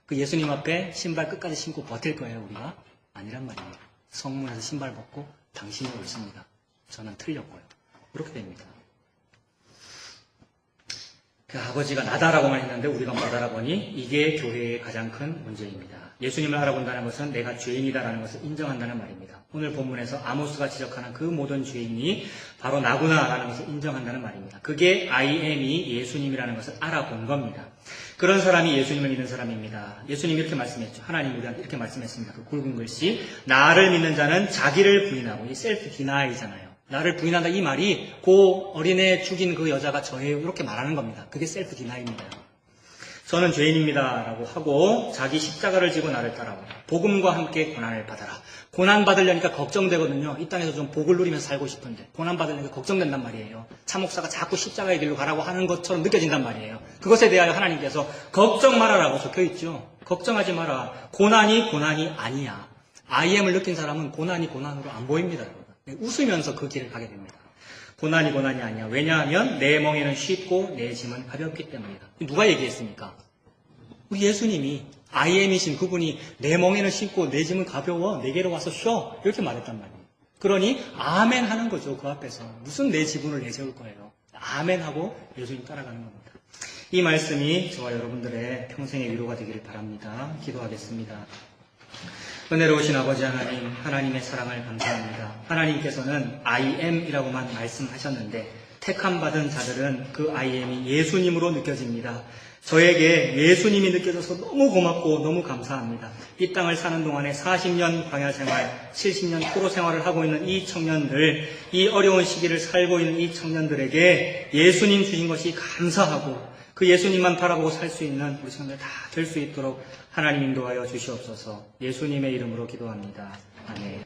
그 예수님 앞에 신발 끝까지 신고 버틸 거예요, 우리가? 아니란 말입니다. 성문에서 신발 벗고 당신이 옳습니다. 저는 틀렸고요. 그렇게 됩니다. 그 아버지가 나다라고만 했는데 우리가 못 알아보니 이게 교회의 가장 큰 문제입니다. 예수님을 알아본다는 것은 내가 죄인이다라는 것을 인정한다는 말입니다. 오늘 본문에서 아모스가 지적하는 그 모든 죄인이 바로 나구나라는 것을 인정한다는 말입니다. 그게 I am이 예수님이라는 것을 알아본 겁니다. 그런 사람이 예수님을 믿는 사람입니다. 예수님이 이렇게 말씀했죠. 하나님 우리한테 이렇게 말씀했습니다. 그 굵은 글씨 나를 믿는 자는 자기를 부인하고 이 셀프 디나이잖아요. 나를 부인한다 이 말이 그 어린애 죽인 그 여자가 저예요 이렇게 말하는 겁니다. 그게 셀프 디나이입니다. 저는 죄인입니다 라고 하고 자기 십자가를 지고 나를 따라오라. 복음과 함께 고난을 받아라. 고난 받으려니까 걱정되거든요. 이 땅에서 좀 복을 누리면서 살고 싶은데 고난 받으려니까 걱정된단 말이에요. 차 목사가 자꾸 십자가의 길로 가라고 하는 것처럼 느껴진단 말이에요. 그것에 대하여 하나님께서 걱정 말아라고 적혀있죠. 걱정하지 마라. 고난이 아니야. IM을 느낀 사람은 고난이 고난으로 안 보입니다. 웃으면서 그 길을 가게 됩니다. 고난이 아니야. 왜냐하면 내 멍에는 쉽고 내 짐은 가볍기 때문이다. 누가 얘기했습니까? 우리 예수님이 IM이신 그분이 내 멍에는 쉽고 내 짐은 가벼워. 내게로 와서 쉬어. 이렇게 말했단 말이에요. 그러니 아멘 하는 거죠. 그 앞에서. 무슨 내 지분을 내세울 거예요. 아멘 하고 예수님 따라가는 겁니다. 이 말씀이 저와 여러분들의 평생의 위로가 되기를 바랍니다. 기도하겠습니다. 은혜로우신 아버지 하나님, 하나님의 사랑을 감사합니다. 하나님께서는 I am이라고만 말씀하셨는데 택함받은 자들은 그 I am이 예수님으로 느껴집니다. 저에게 예수님이 느껴져서 너무 고맙고 너무 감사합니다. 이 땅을 사는 동안에 40년 광야 생활, 70년 포로 생활을 하고 있는 이 청년들, 이 어려운 시기를 살고 있는 이 청년들에게 예수님 주신 것이 감사하고 그 예수님만 바라보고 살 수 있는 우리 청년들 다 될 수 있도록 하나님 인도하여 주시옵소서. 예수님의 이름으로 기도합니다. 아멘.